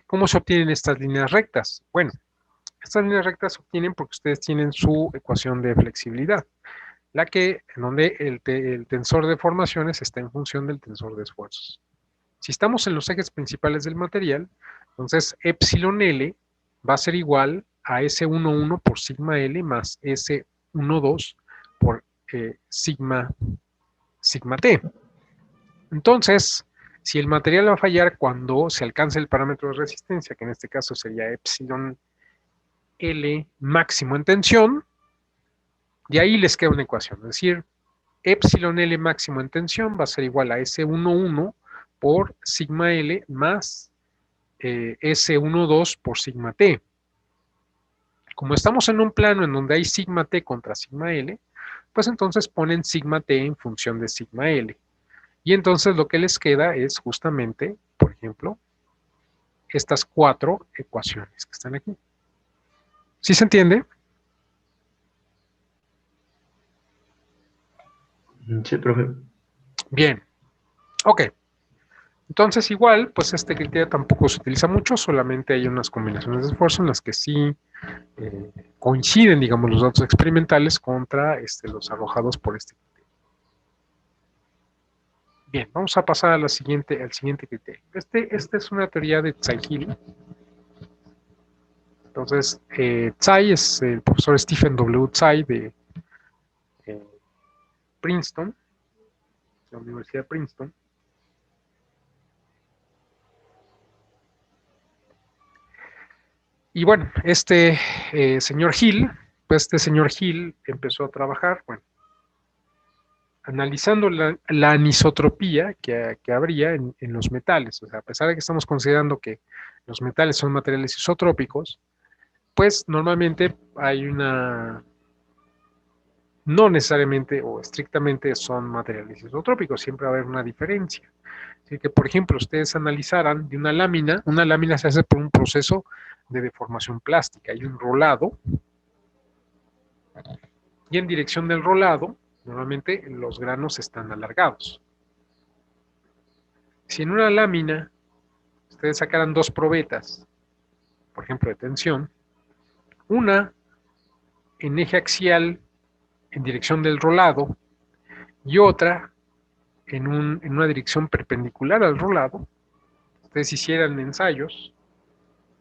cómo se obtienen estas líneas rectas. Bueno, estas líneas rectas se obtienen porque ustedes tienen su ecuación de flexibilidad, la que en donde el tensor de formaciones está en función del tensor de esfuerzos. Si estamos en los ejes principales del material, entonces epsilon L va a ser igual a S11 por sigma L más S12 por sigma T. Entonces, si el material va a fallar cuando se alcance el parámetro de resistencia, que en este caso sería epsilon L máximo en tensión, de ahí les queda una ecuación, es decir, epsilon L máximo en tensión va a ser igual a S11 por sigma L más S12 por sigma T. Como estamos en un plano en donde hay sigma T contra sigma L, pues entonces ponen sigma T en función de sigma L. Y entonces lo que les queda es justamente, por ejemplo, estas cuatro ecuaciones que están aquí. ¿Sí se entiende? Sí, profe. Bien. Ok. Entonces, igual, pues este criterio tampoco se utiliza mucho, solamente hay unas combinaciones de esfuerzo en las que sí coinciden, digamos, los datos experimentales contra los arrojados por este criterio. Bien, vamos a pasar a al siguiente criterio. Esta es una teoría de Tsai-Hill. Entonces, Tsai es el profesor Stephen W. Tsai de eh, Princeton, de la Universidad de Princeton. Y bueno, señor Hill, pues este señor Hill empezó a trabajar, bueno, analizando la anisotropía que habría en los metales. O sea, a pesar de que estamos considerando que los metales son materiales isotrópicos, pues normalmente hay no necesariamente o estrictamente son materiales isotrópicos, siempre va a haber una diferencia. Así que, por ejemplo, ustedes analizaran de una lámina se hace por un proceso de deformación plástica, hay un rolado, y en dirección del rolado, normalmente los granos están alargados. Si en una lámina ustedes sacaran dos probetas, por ejemplo, de tensión, una en eje axial en dirección del rolado y otra en una dirección perpendicular al rolado, ustedes hicieran ensayos,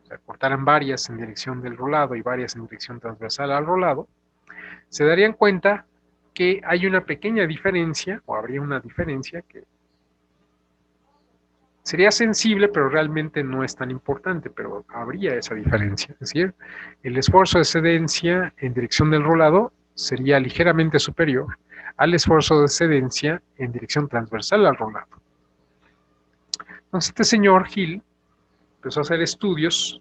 o sea, cortaran varias en dirección del rolado y varias en dirección transversal al rolado, se darían cuenta que hay una pequeña diferencia, o habría una diferencia que sería sensible, pero realmente no es tan importante, pero habría esa diferencia. Es decir, el esfuerzo de excedencia en dirección del rolado sería ligeramente superior al esfuerzo de excedencia en dirección transversal al rolado. Entonces, este señor Hill empezó a hacer estudios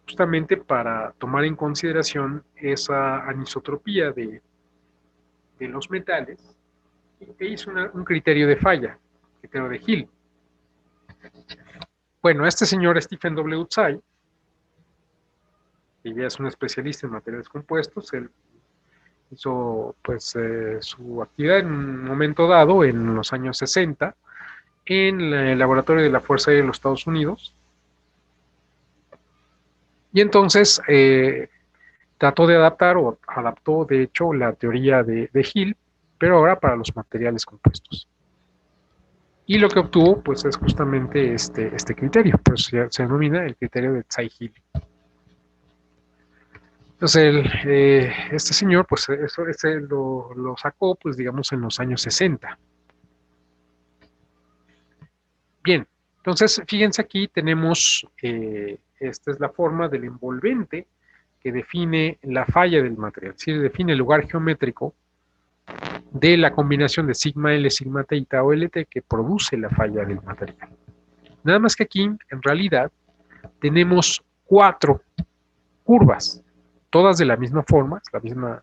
justamente para tomar en consideración esa anisotropía de los metales e hizo un criterio de falla, criterio de Hill. Bueno, este señor Stephen W. Tsai, que ya es un especialista en materiales compuestos, él hizo pues su actividad en un momento dado, en los años 60, en el laboratorio de la Fuerza Aérea de los Estados Unidos. Y entonces trató de adaptar o adaptó de hecho la teoría de Hill, pero ahora para los materiales compuestos. Y lo que obtuvo pues es justamente este criterio, pues se denomina el criterio de Tsai-Hill. Entonces, este señor, pues eso lo sacó, pues digamos, en los años 60. Bien, entonces, fíjense aquí tenemos, esta es la forma del envolvente que define la falla del material, es decir, define el lugar geométrico de la combinación de sigma L, sigma T y tau LT que produce la falla del material. Nada más que aquí, en realidad, tenemos 4 curvas, todas de la misma forma, la misma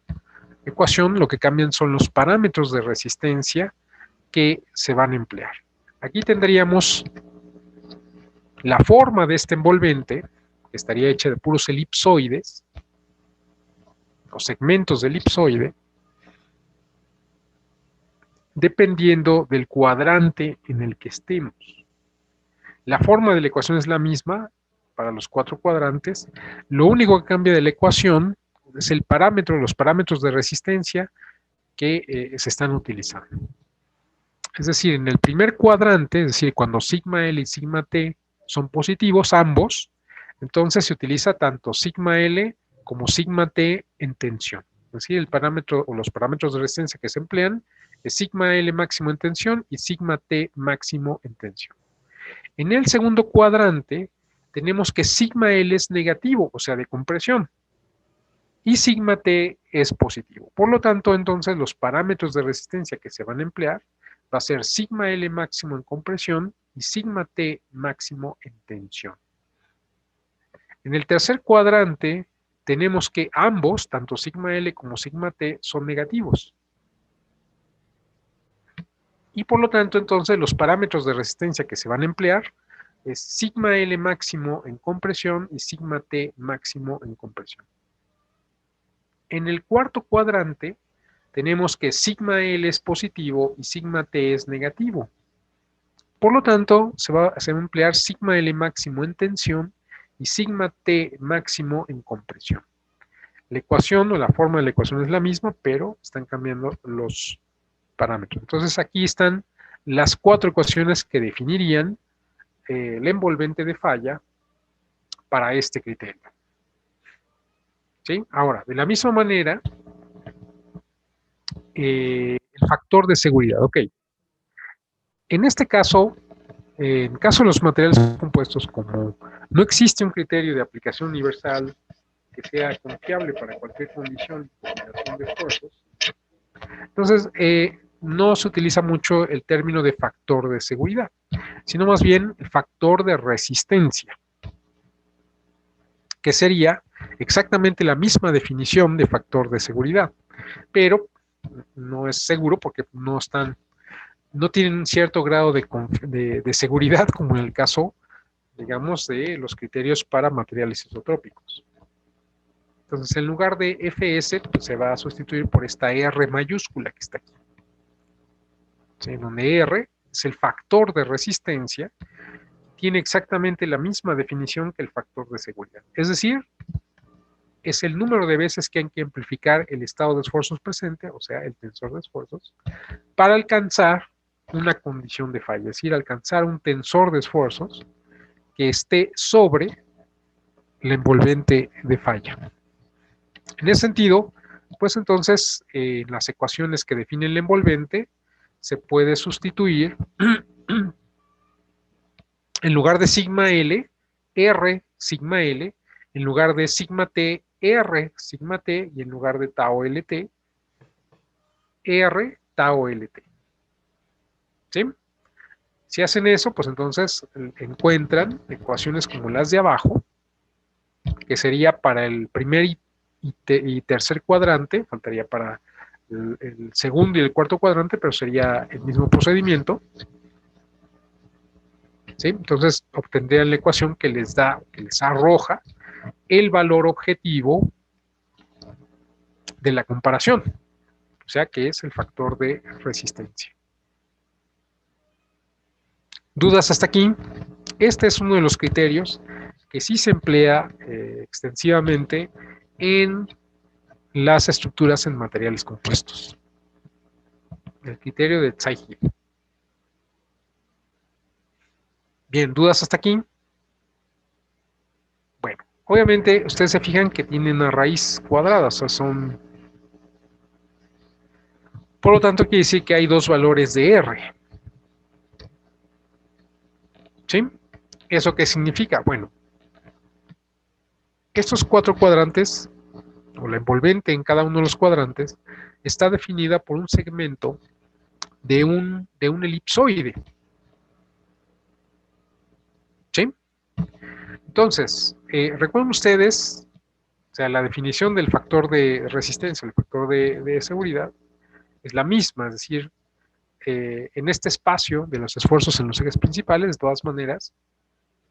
ecuación, lo que cambian son los parámetros de resistencia que se van a emplear. Aquí tendríamos la forma de este envolvente, que estaría hecha de puros elipsoides, o segmentos de elipsoide, dependiendo del cuadrante en el que estemos. La forma de la ecuación es la misma para los 4 cuadrantes. Lo único que cambia de la ecuación es el parámetro, los parámetros de resistencia que se están utilizando. Es decir, en el primer cuadrante, es decir, cuando sigma L y sigma T son positivos, ambos, entonces se utiliza tanto sigma L como sigma T en tensión. Es decir, el parámetro o los parámetros de resistencia que se emplean es sigma L máximo en tensión y sigma T máximo en tensión. En el segundo cuadrante tenemos que sigma L es negativo, o sea, de compresión, y sigma T es positivo. Por lo tanto, entonces los parámetros de resistencia que se van a emplear va a ser sigma L máximo en compresión y sigma T máximo en tensión. En el tercer cuadrante tenemos que ambos, tanto sigma L como sigma T, son negativos. Y por lo tanto, entonces, los parámetros de resistencia que se van a emplear es sigma L máximo en compresión y sigma T máximo en compresión. En el cuarto cuadrante tenemos que sigma L es positivo y sigma T es negativo. Por lo tanto, se va a emplear sigma L máximo en tensión y sigma T máximo en compresión. La ecuación o la forma de la ecuación es la misma, pero están cambiando los parámetros. Entonces aquí están las 4 ecuaciones que definirían el envolvente de falla para este criterio. ¿Sí? Ahora, de la misma manera, el factor de seguridad. Ok. En este caso, en caso de los materiales compuestos, como no existe un criterio de aplicación universal que sea confiable para cualquier condición y combinación de esfuerzos, entonces no se utiliza mucho el término de factor de seguridad, sino más bien el factor de resistencia, que sería exactamente la misma definición de factor de seguridad, pero no es seguro porque no tienen cierto grado de seguridad como en el caso, digamos, de los criterios para materiales isotrópicos. Entonces, en lugar de Fs, pues, se va a sustituir por esta R mayúscula que está aquí. ¿Sí? Donde R es el factor de resistencia, tiene exactamente la misma definición que el factor de seguridad. Es decir, es el número de veces que hay que amplificar el estado de esfuerzos presente, o sea, el tensor de esfuerzos, para alcanzar una condición de falla, es decir, alcanzar un tensor de esfuerzos que esté sobre el envolvente de falla. En ese sentido, pues entonces, en las ecuaciones que definen el envolvente, se puede sustituir en lugar de sigma L, R sigma L, en lugar de sigma T, R sigma T, y en lugar de tau LT, R tau LT. ¿Sí? Si hacen eso, pues entonces encuentran ecuaciones como las de abajo, que sería para el primer y tercer cuadrante, faltaría para el segundo y el cuarto cuadrante, pero sería el mismo procedimiento. ¿Sí? Entonces obtendrían la ecuación que les arroja el valor objetivo de la comparación, o sea que es el factor de resistencia. ¿Dudas hasta aquí? Este es uno de los criterios que sí se emplea extensivamente en las estructuras en materiales compuestos. El criterio de Tsai-Hill. Bien, ¿dudas hasta aquí? Bueno, obviamente ustedes se fijan que tienen una raíz cuadrada, o sea, son... Por lo tanto, quiere decir que hay dos valores de R. ¿Sí? ¿Eso qué significa? Bueno, estos 4 cuadrantes, o la envolvente en cada uno de los cuadrantes, está definida por un segmento de un elipsoide. ¿Sí? Entonces, recuerden ustedes, o sea, la definición del factor de resistencia, el factor de seguridad, es la misma, es decir, en este espacio de los esfuerzos en los ejes principales, de todas maneras,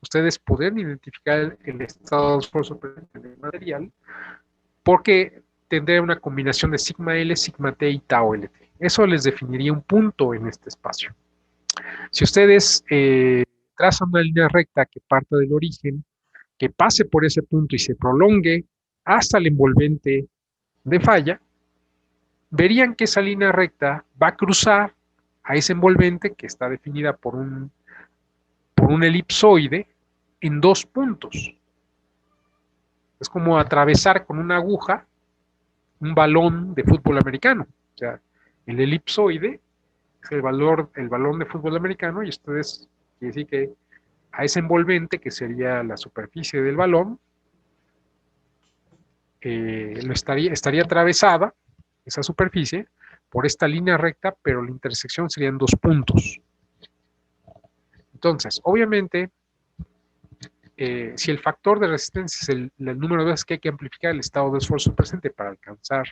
ustedes pueden identificar el estado de esfuerzo del material porque tendría una combinación de sigma L, sigma T y tau LT. Eso les definiría un punto en este espacio. Si ustedes trazan una línea recta que parte del origen, que pase por ese punto y se prolongue hasta el envolvente de falla, verían que esa línea recta va a cruzar a ese envolvente que está definida por un elipsoide en 2 puntos. Es como atravesar con una aguja un balón de fútbol americano. O sea, el elipsoide es el balón de fútbol americano y ustedes quiere decir que a ese envolvente, que sería la superficie del balón, estaría atravesada esa superficie por esta línea recta, pero la intersección serían 2 puntos. Entonces, obviamente, si el factor de resistencia es el número de veces que hay que amplificar el estado de esfuerzo presente para alcanzar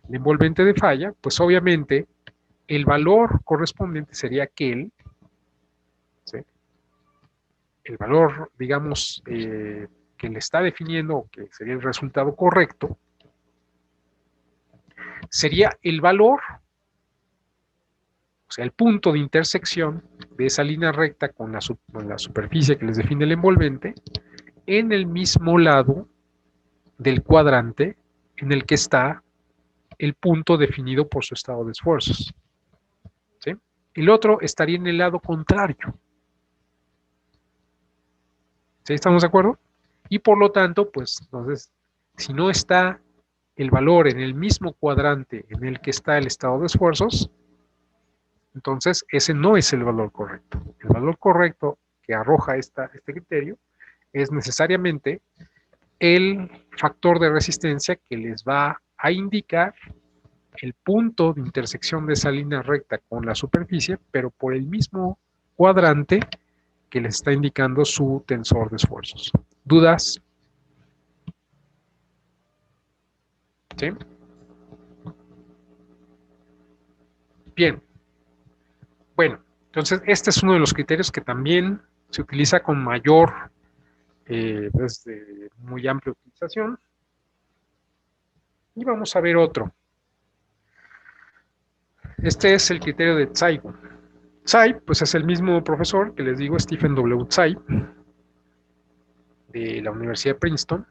el envolvente de falla, pues obviamente el valor correspondiente sería aquel, ¿sí? El valor, digamos, que le está definiendo, o que sería el resultado correcto, sería el valor, o sea, el punto de intersección de esa línea recta con la superficie que les define el envolvente, en el mismo lado del cuadrante en el que está el punto definido por su estado de esfuerzos. ¿Sí? el otro estaría en el lado contrario. ¿Sí estamos de acuerdo? Y por lo tanto, pues entonces, si no está el valor en el mismo cuadrante en el que está el estado de esfuerzos, entonces ese no es el valor correcto. El valor correcto que arroja este criterio es necesariamente el factor de resistencia que les va a indicar el punto de intersección de esa línea recta con la superficie, pero por el mismo cuadrante que les está indicando su tensor de esfuerzos. ¿Dudas? ¿Sí? Bien. Bueno, entonces este es uno de los criterios que también se utiliza con mayor, pues de muy amplia utilización. Y vamos a ver otro. Este es el criterio de Tsai-Gu. Tsai, pues es el mismo profesor que les digo, Stephen W. Tsai, de la Universidad de Princeton.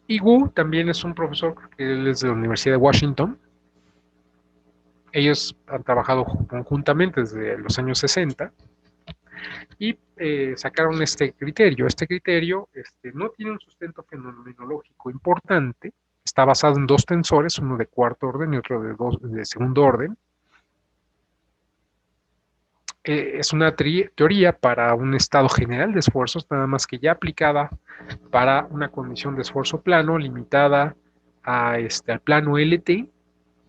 Y Gu también es un profesor que él es de la Universidad de Washington. Ellos han trabajado conjuntamente desde los años 60 y sacaron este criterio. Este criterio no tiene un sustento fenomenológico importante, está basado en dos tensores, uno de cuarto orden y otro de segundo orden. Es una teoría para un estado general de esfuerzos, nada más que ya aplicada para una condición de esfuerzo plano limitada al plano LT.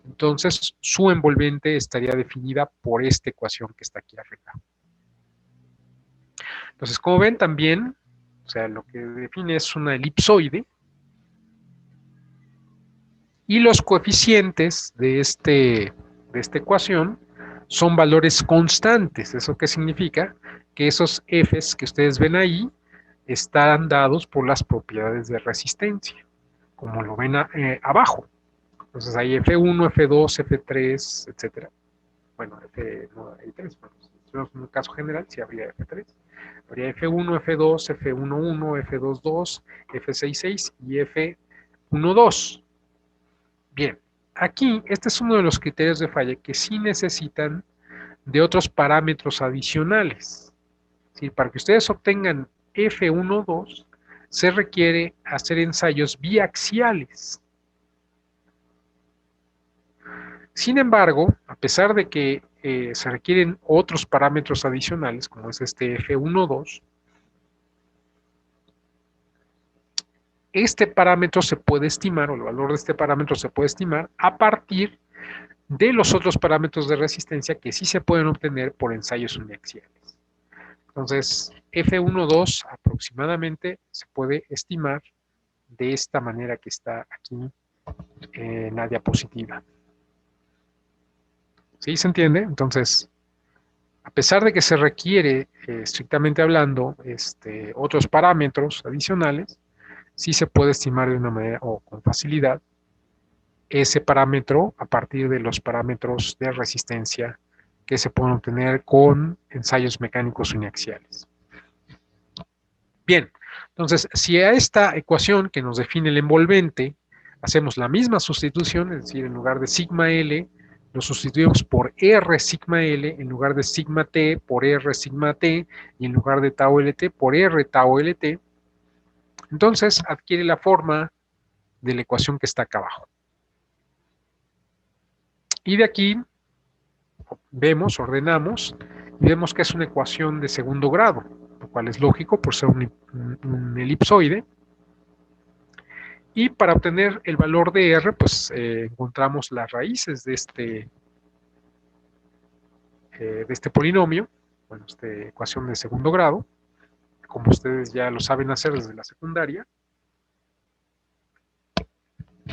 Entonces, su envolvente estaría definida por esta ecuación que está aquí arriba. Entonces, como ven también, o sea, lo que define es una elipsoide y los coeficientes de esta ecuación son valores constantes. ¿Eso qué significa? Que esos Fs que ustedes ven ahí están dados por las propiedades de resistencia, como lo ven abajo. Entonces hay F1, F2, F3, etcétera. Bueno, no hay 3, bueno, si en un caso general, sí habría F3. Habría F1, F2, F11, F22, F66 y F12. Bien, aquí este es uno de los criterios de falla que sí necesitan de otros parámetros adicionales. ¿Sí? Para que ustedes obtengan F12, se requiere hacer ensayos biaxiales. Sin embargo, a pesar de que se requieren otros parámetros adicionales, como es este F12, este parámetro se puede estimar, o el valor de este parámetro se puede estimar a partir de los otros parámetros de resistencia que sí se pueden obtener por ensayos uniaxiales. Entonces, F12 aproximadamente se puede estimar de esta manera que está aquí en la diapositiva. ¿Sí se entiende? Entonces, a pesar de que se requiere, estrictamente hablando, otros parámetros adicionales, sí se puede estimar de una manera o con facilidad ese parámetro a partir de los parámetros de resistencia que se pueden obtener con ensayos mecánicos uniaxiales. Bien, entonces, si a esta ecuación que nos define el envolvente hacemos la misma sustitución, es decir, en lugar de sigma L, lo sustituimos por R sigma L, en lugar de sigma T por R sigma T, y en lugar de tau LT por R tau LT, entonces adquiere la forma de la ecuación que está acá abajo. Y de aquí vemos, ordenamos, y vemos que es una ecuación de segundo grado, lo cual es lógico por ser un elipsoide. Y para obtener el valor de R, pues encontramos las raíces de este polinomio, bueno, esta ecuación de segundo grado, como ustedes ya lo saben hacer desde la secundaria,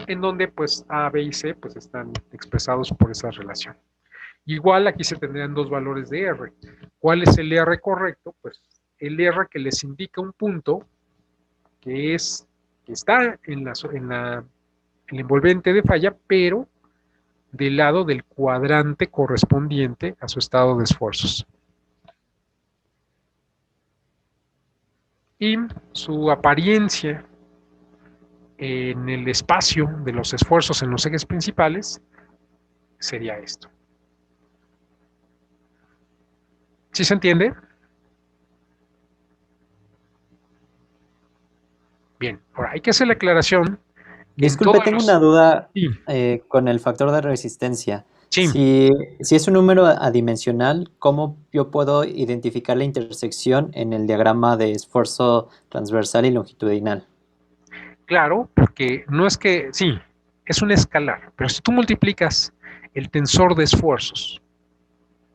en donde pues A, B y C pues están expresados por esa relación. Igual aquí se tendrían dos valores de R. ¿Cuál es el R correcto? Pues el R que les indica un punto que está en el envolvente de falla, pero del lado del cuadrante correspondiente a su estado de esfuerzos. Y su apariencia en el espacio de los esfuerzos en los ejes principales sería esto. ¿Sí se entiende? Bien, ahora hay que hacer la aclaración que en Disculpe, todos tengo una los... duda Sí, con el factor de resistencia. sí, Si es un número adimensional, ¿cómo yo puedo identificar la intersección en el diagrama de esfuerzo transversal y longitudinal? claro, porque no es que... Sí, es un escalar, pero si tú multiplicas el tensor de esfuerzos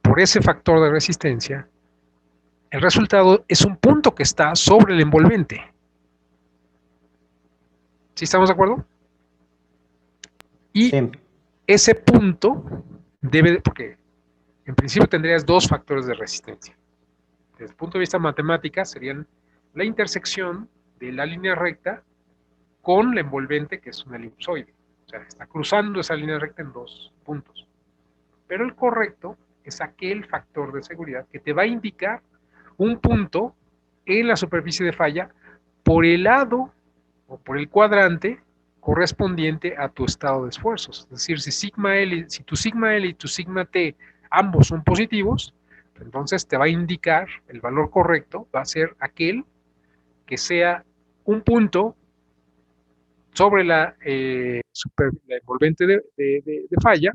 por ese factor de resistencia, el resultado es un punto que está sobre el envolvente. ¿Sí estamos de acuerdo? Y Sí, ese punto debe, porque en principio tendrías dos factores de resistencia. Desde el punto de vista matemática serían la intersección de la línea recta con la envolvente, que es una elipsoide. O sea, está cruzando esa línea recta en dos puntos. Pero el correcto es aquel factor de seguridad que te va a indicar un punto en la superficie de falla por el lado o por el cuadrante correspondiente a tu estado de esfuerzos. Es decir, si tu sigma L y tu sigma T ambos son positivos, entonces te va a indicar el valor correcto, va a ser aquel que sea un punto sobre la envolvente de falla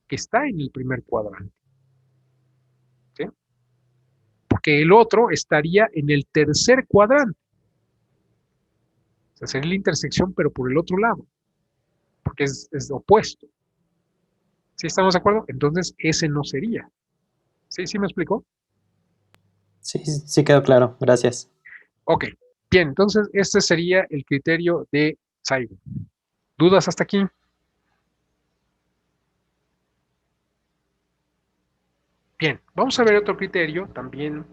que está en el primer cuadrante. ¿Sí? Porque el otro estaría en el tercer cuadrante. O sea, sería la intersección, pero por el otro lado, porque es opuesto. ¿Sí estamos de acuerdo? Entonces, ese no sería. ¿Sí? ¿Sí me explicó? sí, sí quedó claro. Gracias. Ok. Bien, entonces este sería el criterio de Saigo. ¿Dudas hasta aquí? Bien, vamos a ver otro criterio también.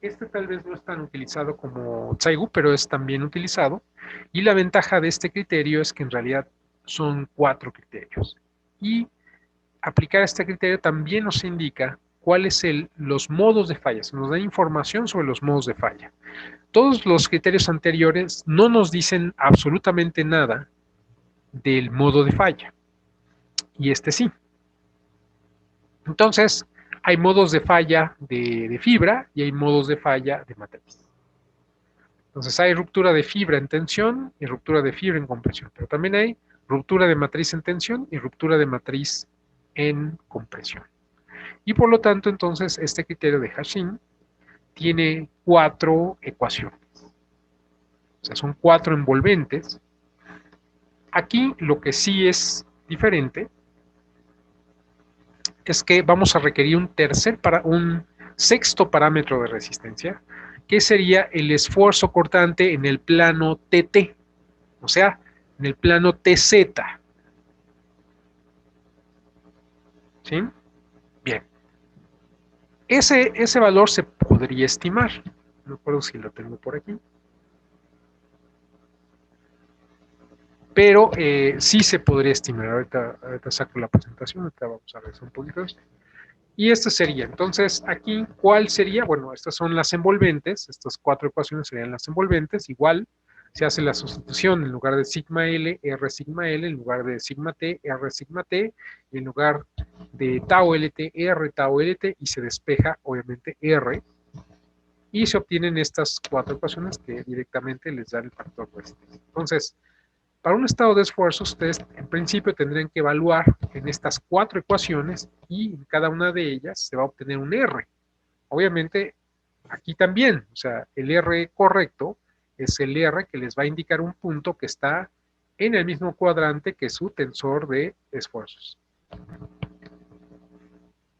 Este tal vez no es tan utilizado como Tsaigu, pero es también utilizado. Y la ventaja de este criterio es que en realidad son cuatro criterios. Y aplicar este criterio también nos indica cuáles son los modos de falla, nos da información sobre los modos de falla. Todos los criterios anteriores no nos dicen absolutamente nada del modo de falla, y este sí. Entonces, hay modos de falla de fibra y hay modos de falla de matriz. Entonces, hay ruptura de fibra en tensión y ruptura de fibra en compresión, pero también hay ruptura de matriz en tensión y ruptura de matriz en compresión. Y por lo tanto, entonces, este criterio de Hashim tiene cuatro ecuaciones. O sea, son cuatro envolventes. Aquí lo que sí es diferente es que vamos a requerir un sexto parámetro de resistencia, que sería el esfuerzo cortante en el plano TT, o sea, en el plano TZ. ¿Sí? Bien. Ese valor se podría estimar. No recuerdo si lo tengo por aquí. Pero sí se podría estimar. Ahorita saco la presentación, ahorita vamos a ver un poquito esto. Y este sería, entonces, aquí, ¿cuál sería? Bueno, estas son las envolventes, estas cuatro ecuaciones serían las envolventes, igual se hace la sustitución en lugar de sigma L, R sigma L, en lugar de sigma T, R sigma T, y en lugar de tau LT, R tau LT, y se despeja, obviamente, R, y se obtienen estas cuatro ecuaciones que directamente les dan el factor de resistencia. Entonces, para un estado de esfuerzo, ustedes en principio tendrían que evaluar en estas cuatro ecuaciones y en cada una de ellas se va a obtener un R. Obviamente, aquí también, o sea, el R correcto es el R que les va a indicar un punto que está en el mismo cuadrante que su tensor de esfuerzos.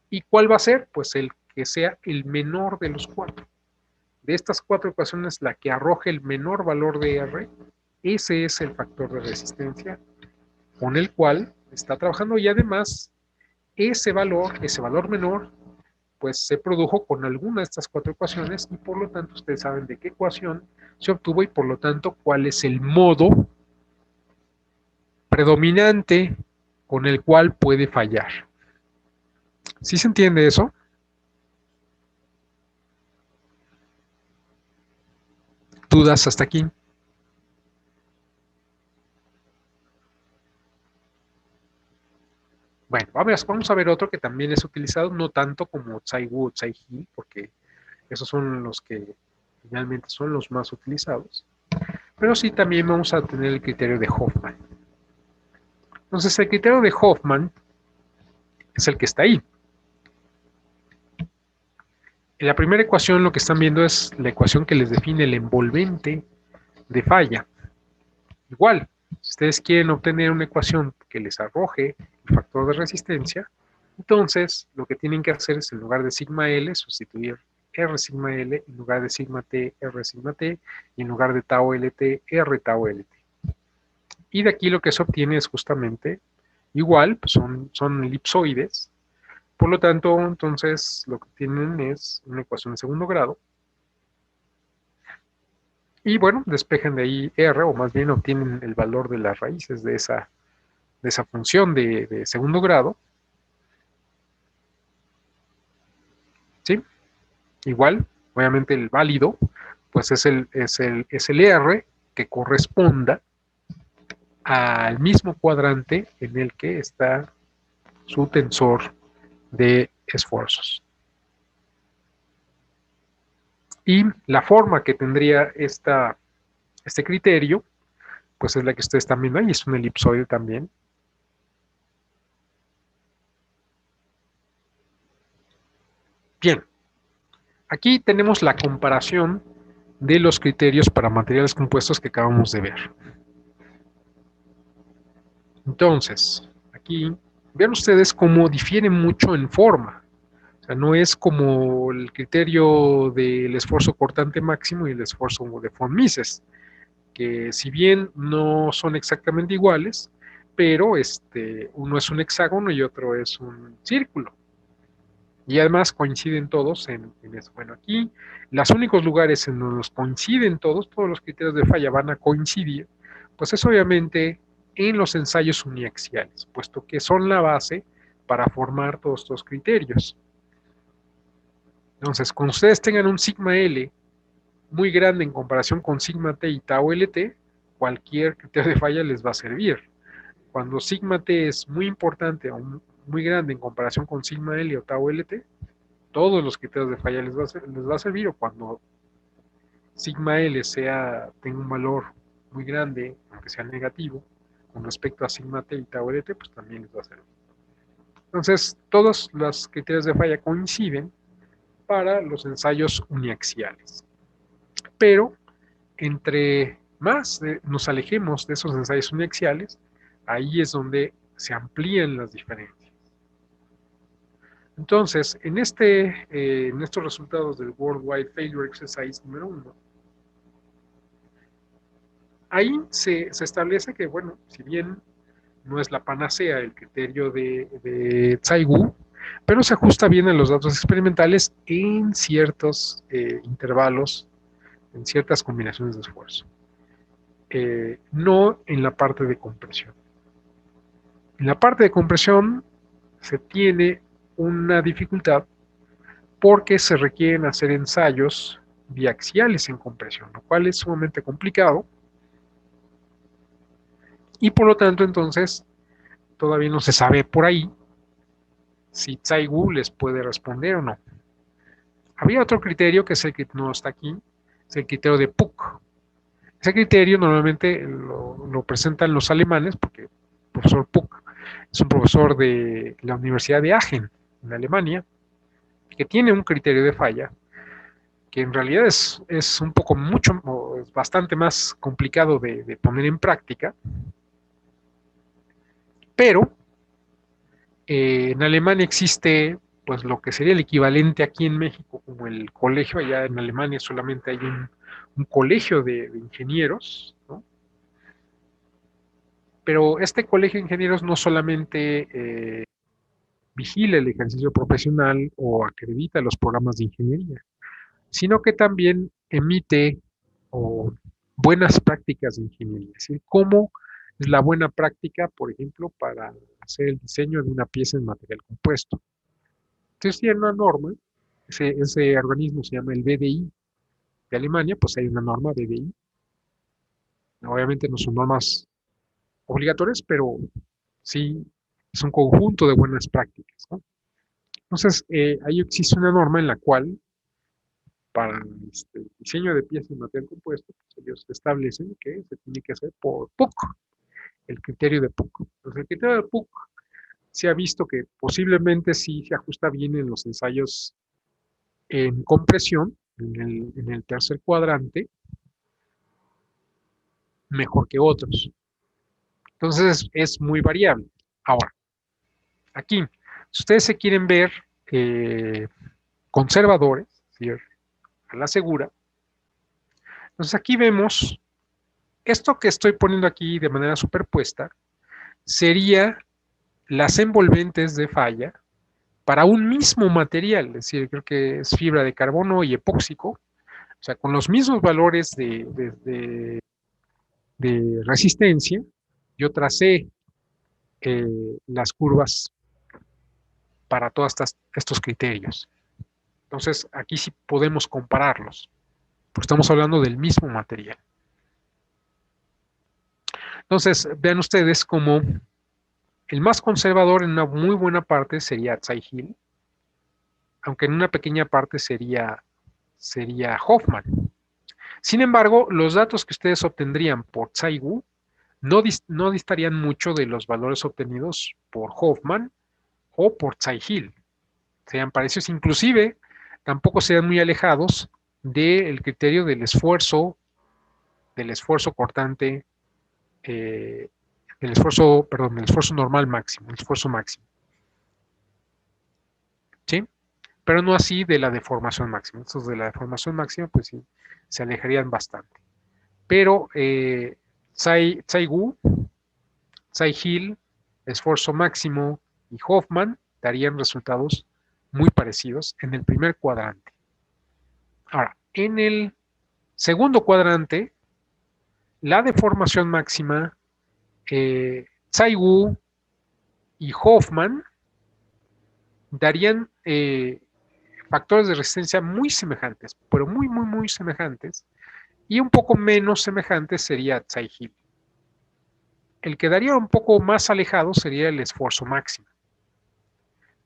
¿Y cuál va a ser? Pues el que sea el menor de los cuatro. De estas cuatro ecuaciones, la que arroje el menor valor de R, ese es el factor de resistencia con el cual está trabajando y además ese valor menor, pues se produjo con alguna de estas cuatro ecuaciones y por lo tanto ustedes saben de qué ecuación se obtuvo y por lo tanto cuál es el modo predominante con el cual puede fallar. ¿Sí se entiende eso? ¿Dudas hasta aquí? Bueno, vamos a ver otro que también es utilizado, no tanto como Tsai-Wu o Tsai-He, porque esos son los que finalmente son los más utilizados, pero sí también vamos a tener el criterio de Hoffman. Entonces, el criterio de Hoffman es el que está ahí. En la primera ecuación lo que están viendo es la ecuación que les define el envolvente de falla. Igual, si ustedes quieren obtener una ecuación que les arroje el factor de resistencia, entonces lo que tienen que hacer es en lugar de sigma L, sustituir R sigma L, en lugar de sigma T, R sigma T, y en lugar de tau LT, R tau LT. Y de aquí lo que se obtiene es justamente igual, pues son elipsoides, por lo tanto, entonces lo que tienen es una ecuación de segundo grado, y bueno, despejan de ahí R, o más bien obtienen el valor de las raíces de esa función de segundo grado, ¿sí? Igual, obviamente el válido, pues es el R que corresponda al mismo cuadrante en el que está su tensor de esfuerzos. Y la forma que tendría este criterio, pues es la que ustedes están viendo ahí, es un elipsoide también. Bien, aquí tenemos la comparación de los criterios para materiales compuestos que acabamos de ver. Entonces, aquí vean ustedes cómo difieren mucho en forma. O sea, no es como el criterio del esfuerzo cortante máximo y el esfuerzo de von Mises, que si bien no son exactamente iguales, pero uno es un hexágono y otro es un círculo. Y además coinciden todos en eso. Bueno, aquí los únicos lugares en donde coinciden todos los criterios de falla van a coincidir, pues es obviamente en los ensayos uniaxiales, puesto que son la base para formar todos estos criterios. Entonces, cuando ustedes tengan un sigma L muy grande en comparación con sigma T y tau LT, cualquier criterio de falla les va a servir. Cuando sigma T es muy importante o muy grande en comparación con sigma L o tau LT, todos los criterios de falla les va a servir, o cuando sigma L tenga un valor muy grande, aunque sea negativo, con respecto a sigma T y tau LT, pues también les va a servir. Entonces, todos los criterios de falla coinciden para los ensayos uniaxiales. Pero entre más nos alejemos de esos ensayos uniaxiales, ahí es donde se amplían las diferencias. Entonces, en estos resultados del Worldwide Failure Exercise número 1, ahí se establece que, bueno, si bien no es la panacea el criterio de Tsai-Wu, pero se ajusta bien a los datos experimentales en ciertos intervalos, en ciertas combinaciones de esfuerzo. No en la parte de compresión. En la parte de compresión se tiene una dificultad porque se requieren hacer ensayos biaxiales en compresión, lo cual es sumamente complicado y por lo tanto entonces todavía no se sabe por ahí si Tsai-Wu les puede responder o no. Había otro criterio que es el que no está aquí, es el criterio de Puck. Ese criterio normalmente lo presentan los alemanes porque el profesor Puck es un profesor de la Universidad de Aachen, en Alemania, que tiene un criterio de falla que en realidad es un poco es bastante más complicado de poner en práctica, pero en Alemania existe pues lo que sería el equivalente aquí en México como el colegio. Allá en Alemania solamente hay un colegio de ingenieros, ¿no? Pero este colegio de ingenieros no solamente vigila el ejercicio profesional o acredita los programas de ingeniería, sino que también emite o, buenas prácticas de ingeniería. Es decir, cómo es la buena práctica, por ejemplo, para hacer el diseño de una pieza en material compuesto. Entonces tiene una norma, ese organismo se llama el BDI de Alemania, pues hay una norma BDI. Obviamente no son normas obligatorias, pero sí es un conjunto de buenas prácticas, ¿no? Entonces, ahí existe una norma en la cual para diseño de piezas de material compuesto, pues ellos establecen que se tiene que hacer por PUC, el criterio de PUC. Entonces, el criterio de PUC se ha visto que posiblemente sí se ajusta bien en los ensayos en compresión, en el tercer cuadrante, mejor que otros. Entonces, es muy variable. Ahora, aquí, si ustedes se quieren ver conservadores, ¿sí? A la segura, entonces aquí vemos esto que estoy poniendo aquí de manera superpuesta, sería las envolventes de falla para un mismo material, es decir, creo que es fibra de carbono y epóxico, o sea, con los mismos valores de resistencia, yo tracé las curvas para todos estos criterios. Entonces, aquí sí podemos compararlos, porque estamos hablando del mismo material. Entonces, vean ustedes como el más conservador en una muy buena parte sería Tsai-Hill, aunque en una pequeña parte sería Hoffman. Sin embargo, los datos que ustedes obtendrían por Tsai-Wu no distarían mucho de los valores obtenidos por Hoffman o por Tsai-Hill. Serían parecidos, inclusive tampoco serían muy alejados del criterio del esfuerzo cortante, del esfuerzo normal máximo, el esfuerzo máximo. ¿Sí? Pero no así de la deformación máxima. Estos de la deformación máxima, pues sí, se alejarían bastante. Pero Tsai-Wu, Tsai-Hill, esfuerzo máximo y Hoffman darían resultados muy parecidos en el primer cuadrante. Ahora, en el segundo cuadrante, la deformación máxima, Tsai-Wu y Hoffman darían factores de resistencia muy semejantes, pero muy semejantes, y un poco menos semejantes sería Tsai-Hill. El que daría un poco más alejado sería el esfuerzo máximo.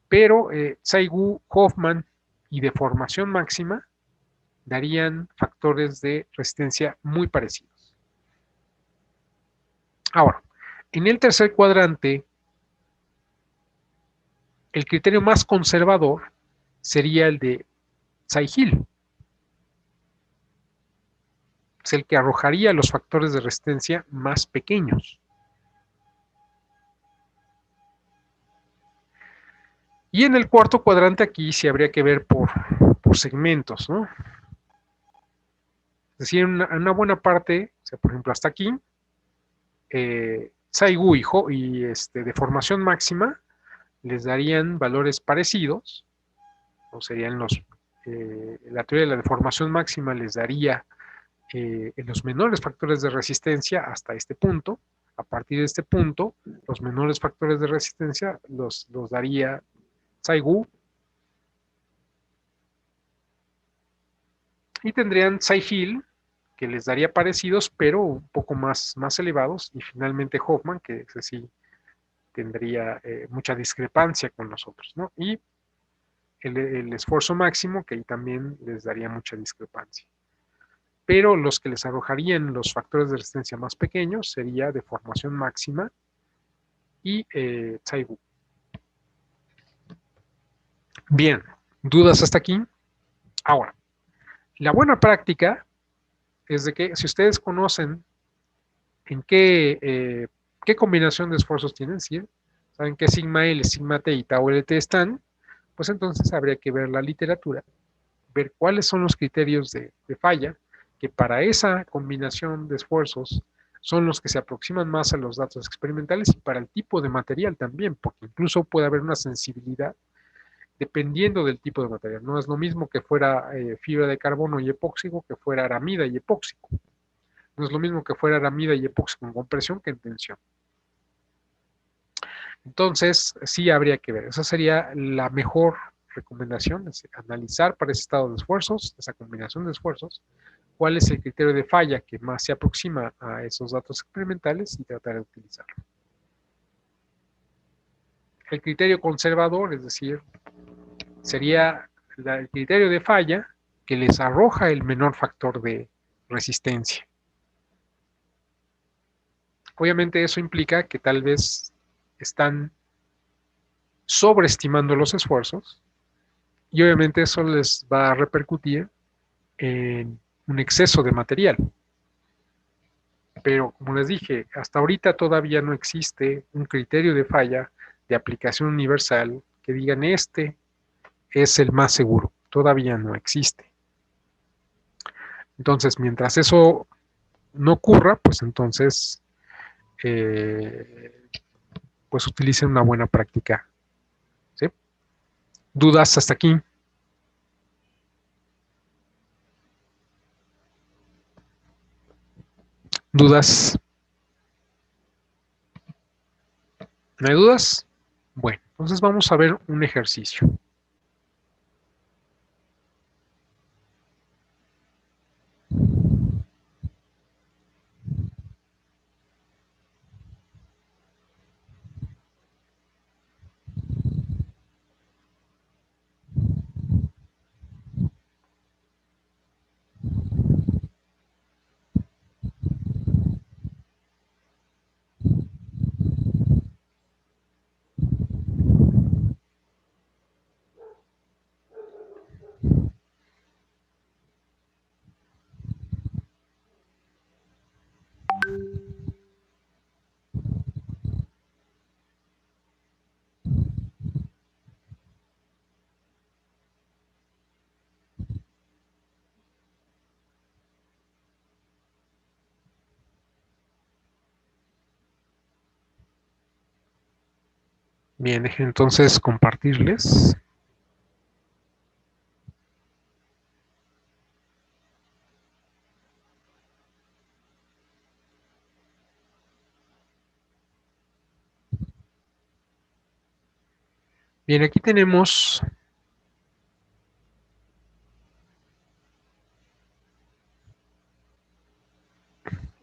Pero Tsai-Wu, Hoffman y deformación máxima darían factores de resistencia muy parecidos. Ahora, en el tercer cuadrante, el criterio más conservador sería el de Tsai-Hill. Es el que arrojaría los factores de resistencia más pequeños. Y en el cuarto cuadrante aquí sí habría que ver por segmentos, ¿no? Es decir, en una buena parte, o sea, por ejemplo, hasta aquí, Tsai-Wu y deformación máxima les darían valores parecidos, o serían la teoría de la deformación máxima les daría los menores factores de resistencia hasta este punto. A partir de este punto, los menores factores de resistencia los daría Tsai-Wu y tendrían Tsai-Hill, que les daría parecidos, pero un poco más elevados, y finalmente Hoffman, que ese sí tendría mucha discrepancia con nosotros, ¿no? Y el esfuerzo máximo, que ahí también les daría mucha discrepancia. Pero los que les arrojarían los factores de resistencia más pequeños sería deformación máxima y Tsai-Wu. Bien, ¿dudas hasta aquí? Ahora, la buena práctica es de que si ustedes conocen en qué combinación de esfuerzos tienen, ¿sí? Saben qué sigma L, sigma T y tau LT están, pues entonces habría que ver la literatura, ver cuáles son los criterios de falla, que para esa combinación de esfuerzos son los que se aproximan más a los datos experimentales y para el tipo de material también, porque incluso puede haber una sensibilidad dependiendo del tipo de material. No es lo mismo que fuera fibra de carbono y epóxico que fuera aramida y epóxico. No es lo mismo que fuera aramida y epóxico en compresión que en tensión. Entonces, sí habría que ver. Esa sería la mejor recomendación, es analizar para ese estado de esfuerzos, esa combinación de esfuerzos, cuál es el criterio de falla que más se aproxima a esos datos experimentales y tratar de utilizarlo. el criterio conservador, es decir, sería el criterio de falla que les arroja el menor factor de resistencia. Obviamente eso implica que tal vez están sobreestimando los esfuerzos y obviamente eso les va a repercutir en un exceso de material. Pero como les dije, hasta ahorita todavía no existe un criterio de falla de aplicación universal que digan este es el más seguro. Todavía no existe. Entonces, mientras eso no ocurra, pues entonces pues utilicen una buena práctica. ¿Sí? ¿Dudas hasta aquí? ¿Dudas? ¿No hay dudas? Bueno, entonces vamos a ver un ejercicio. Bien, dejen entonces compartirles. Bien, aquí tenemos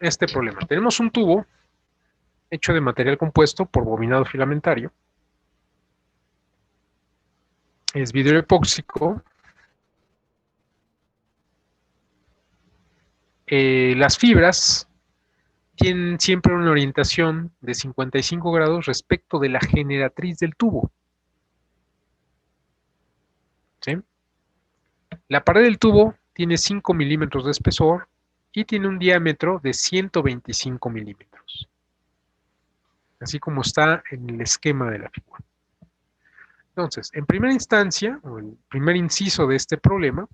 este problema. Tenemos un tubo hecho de material compuesto por bobinado filamentario. Es vidrio epóxico. Las fibras tienen siempre una orientación de 55 grados respecto de la generatriz del tubo. ¿Sí? La pared del tubo tiene 5 milímetros de espesor y tiene un diámetro de 125 milímetros, así como está en el esquema de la figura. Entonces, en primera instancia, o el primer inciso de este problema,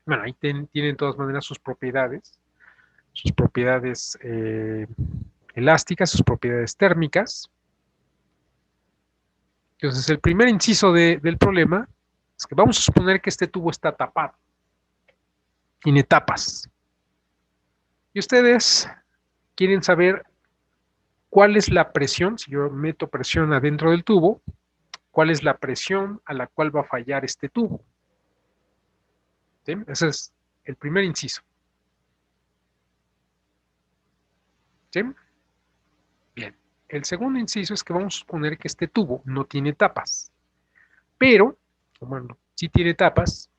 bueno, ahí tienen de todas maneras sus propiedades elásticas, sus propiedades térmicas. Entonces, el primer inciso del problema es que vamos a suponer que este tubo está tapado, tiene tapas. Y ustedes quieren saber cuál es la presión, si yo meto presión adentro del tubo, cuál es la presión a la cual va a fallar este tubo. ¿Sí? Ese es el primer inciso. ¿Sí? Bien. El segundo inciso es que vamos a suponer que este tubo no tiene tapas, pero, bueno, sí tiene tapas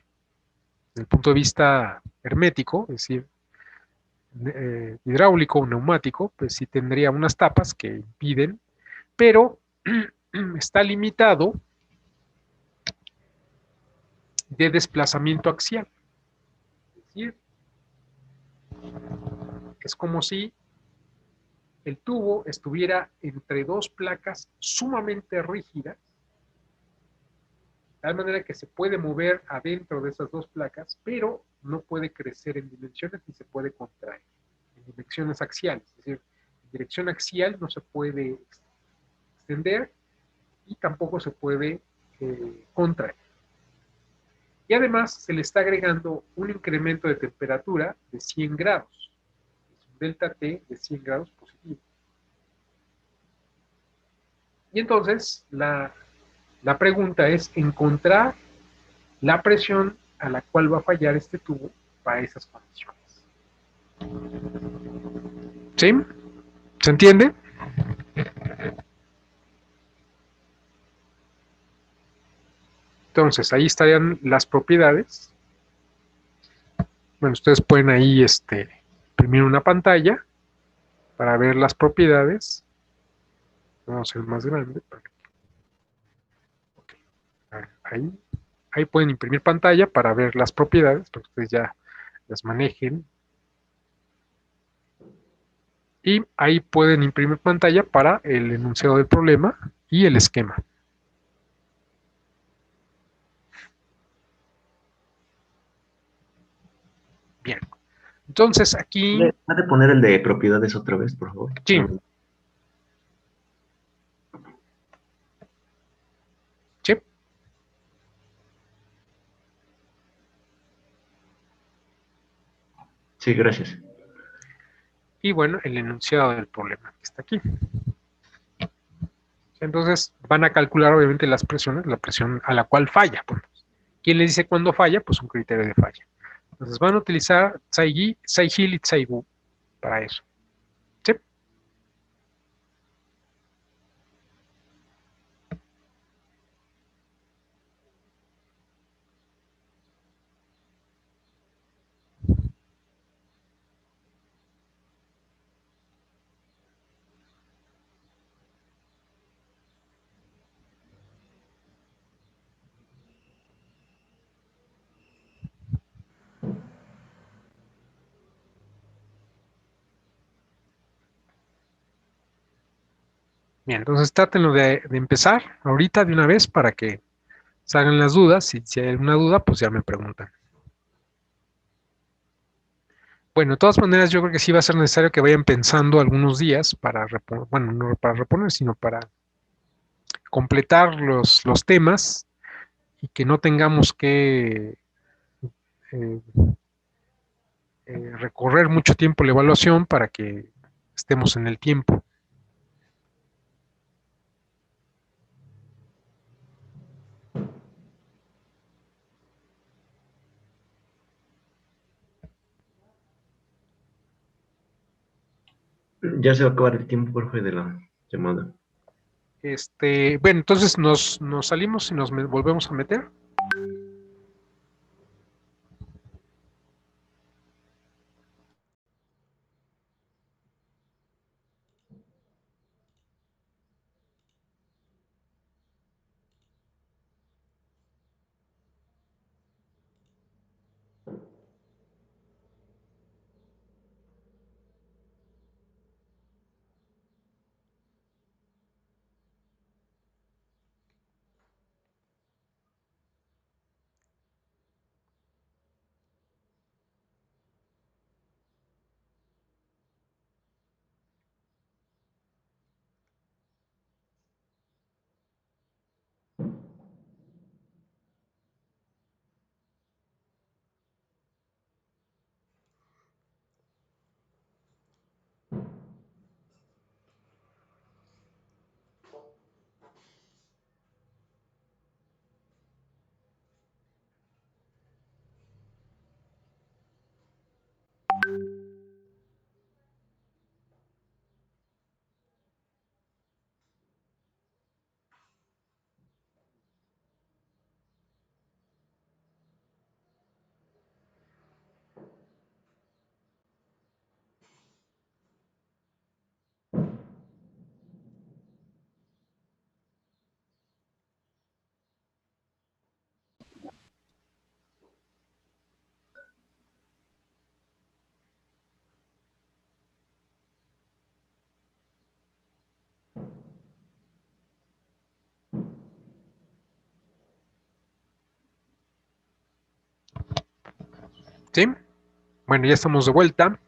desde el punto de vista hermético, es decir, hidráulico o neumático, pues sí tendría unas tapas que impiden, pero está limitado de desplazamiento axial. Es decir, es como si el tubo estuviera entre dos placas sumamente rígidas, de tal manera que se puede mover adentro de esas dos placas, pero no puede crecer en dimensiones ni se puede contraer en direcciones axiales. Es decir, en dirección axial no se puede extender y tampoco se puede contraer. Y además se le está agregando un incremento de temperatura de 100 grados. Es un delta T de 100 grados positivo. Y entonces la pregunta es encontrar la presión a la cual va a fallar este tubo para esas condiciones. ¿Sí? ¿Se entiende? Entonces, ahí estarían las propiedades. Bueno, ustedes pueden ahí imprimir una pantalla para ver las propiedades. Vamos a hacer más grande. Okay. Ahí pueden imprimir pantalla para ver las propiedades, para que ustedes ya las manejen. Y ahí pueden imprimir pantalla para el enunciado del problema y el esquema. Bien. Entonces aquí... ¿Puede poner el de propiedades otra vez, por favor? Sí. Sí. Sí, gracias. Y bueno, el enunciado del problema que está aquí. Entonces van a calcular obviamente las presiones, la presión a la cual falla. Bueno, ¿quién les dice cuándo falla? Pues un criterio de falla. Entonces van a utilizar Tsai-Gil y Tsai-Wu para eso. ¿Sí? Bien, entonces trátenlo de empezar ahorita de una vez para que salgan las dudas. Si hay alguna duda, pues ya me preguntan. Bueno, de todas maneras, yo creo que sí va a ser necesario que vayan pensando algunos días para reponer, bueno, no para reponer, sino para completar los temas y que no tengamos que eh, recorrer mucho tiempo la evaluación para que estemos en el tiempo. Ya se va a acabar el tiempo, profe, de la llamada. Bueno, entonces nos salimos y nos volvemos a meter. ¿Sí? Bueno, ya estamos de vuelta.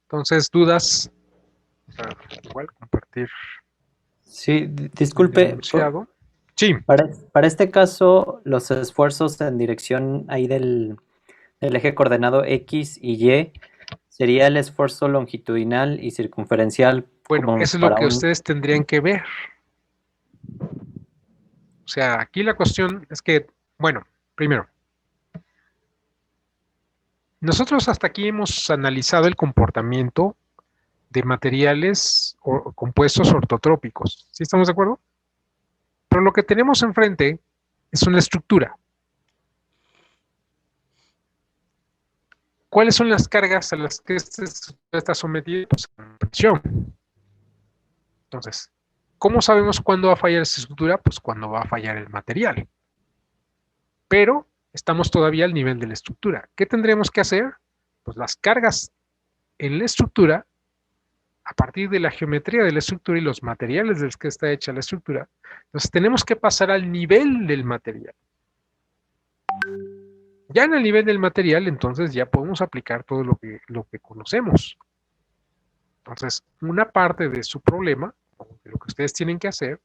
Entonces, dudas. Igual compartir Sí, el disculpe, enunciado. Sí, para este caso, los esfuerzos en dirección ahí del eje coordenado X y Y sería el esfuerzo longitudinal y circunferencial bueno, como eso es lo para que un... ustedes tendrían que ver. O sea, aquí la cuestión es que, bueno, primero, nosotros hasta aquí hemos analizado el comportamiento de materiales o compuestos ortotrópicos. ¿Sí estamos de acuerdo? Pero lo que tenemos enfrente es una estructura. ¿Cuáles son las cargas a las que esta estructura está sometida? Pues a presión. Entonces, ¿cómo sabemos cuándo va a fallar esa estructura? Pues cuando va a fallar el material. Pero estamos todavía al nivel de la estructura. ¿Qué tendremos que hacer? Pues las cargas en la estructura, a partir de la geometría de la estructura y los materiales de los que está hecha la estructura, entonces tenemos que pasar al nivel del material. Ya en el nivel del material, entonces ya podemos aplicar todo lo que conocemos. Entonces, una parte de su problema, o de lo que ustedes tienen que hacer,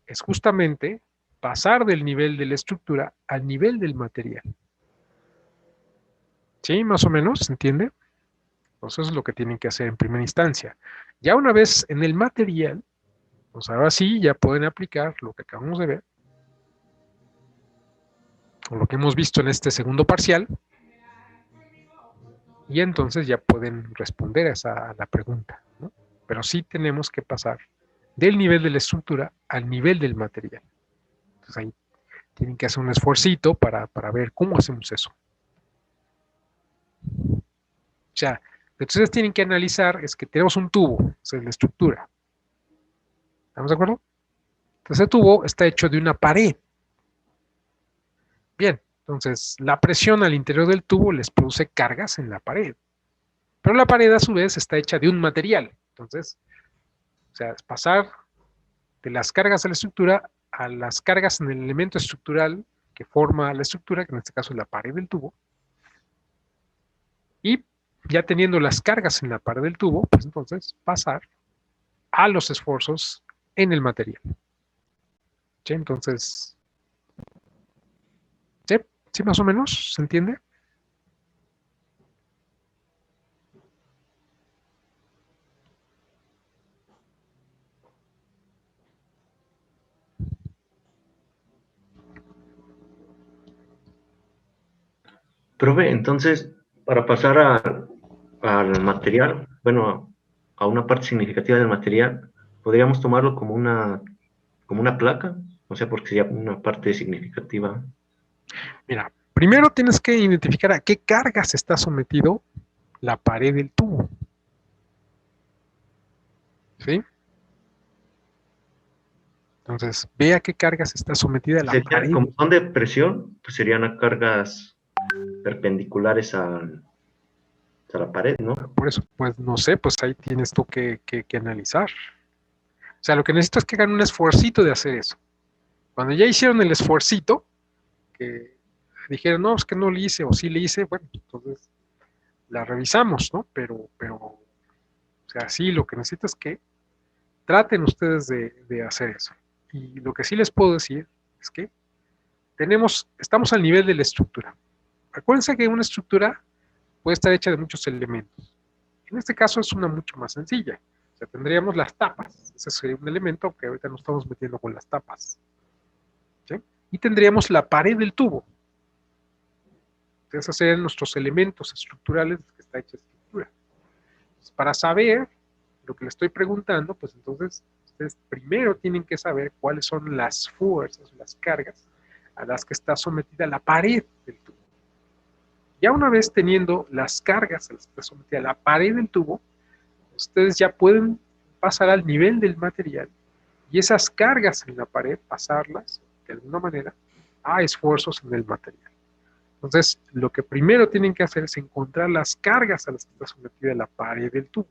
es justamente pasar del nivel de la estructura al nivel del material. ¿Sí? Más o menos, ¿se entiende? Entonces, eso es lo que tienen que hacer en primera instancia. Ya una vez en el material, pues ahora sí ya pueden aplicar lo que acabamos de ver, o lo que hemos visto en este segundo parcial, y entonces ya pueden responder a la pregunta, ¿no? Pero sí tenemos que pasar del nivel de la estructura al nivel del material. Entonces ahí tienen que hacer un esfuercito para ver cómo hacemos eso. O sea, lo que ustedes tienen que analizar es que tenemos un tubo, esa es la estructura. ¿Estamos de acuerdo? Entonces el tubo está hecho de una pared. Bien, entonces la presión al interior del tubo les produce cargas en la pared. Pero la pared a su vez está hecha de un material. Entonces, o sea, es pasar de las cargas de la estructura a las cargas en el elemento estructural que forma la estructura, que en este caso es la pared del tubo, y ya teniendo las cargas en la pared del tubo, pues entonces pasar a los esfuerzos en el material. ¿Sí? Entonces, ¿sí? ¿Sí más o menos? ¿Se entiende? Profe, entonces, para pasar al material, bueno, a una parte significativa del material, podríamos tomarlo como una placa, o sea, porque sería una parte significativa. Mira, primero tienes que identificar a qué cargas está sometido la pared del tubo. ¿Sí? Entonces, ve a qué cargas está sometida la Sería, pared. como son de presión, pues serían a cargas perpendiculares a la pared, ¿no? Por eso, pues no sé, pues ahí tienes tú que analizar. O sea, lo que necesito es que hagan un esfuercito de hacer eso. Cuando ya hicieron el esfuercito, que dijeron, no, es que no le hice o sí le hice, bueno, entonces la revisamos, ¿no? O sea, sí, lo que necesito es que traten ustedes de hacer eso. Y lo que sí les puedo decir es que estamos al nivel de la estructura. Acuérdense que una estructura puede estar hecha de muchos elementos. En este caso es una mucho más sencilla. O sea, tendríamos las tapas. Ese sería un elemento que ahorita nos estamos metiendo con las tapas. ¿Sí? Y tendríamos la pared del tubo. Esos serían nuestros elementos estructurales de los que está hecha la estructura. Entonces, para saber lo que le estoy preguntando, pues entonces ustedes primero tienen que saber cuáles son las fuerzas, las cargas a las que está sometida la pared del tubo. Ya una vez teniendo las cargas a las que está sometida la pared del tubo, ustedes ya pueden pasar al nivel del material y esas cargas en la pared pasarlas de alguna manera a esfuerzos en el material. Entonces, lo que primero tienen que hacer es encontrar las cargas a las que está sometida la pared del tubo.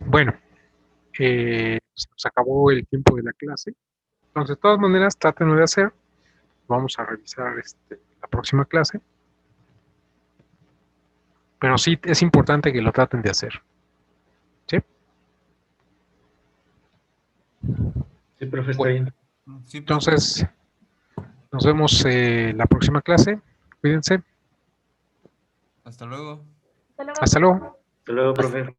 Bueno, se nos acabó el tiempo de la clase. Entonces, de todas maneras, traten de hacer. Vamos a revisar la próxima clase. Pero sí es importante que lo traten de hacer. ¿Sí? Sí, profe, está Bueno, bien. Sí, profe. entonces, nos vemos la próxima clase. Cuídense. Hasta luego. Hasta luego. Hasta luego, profe.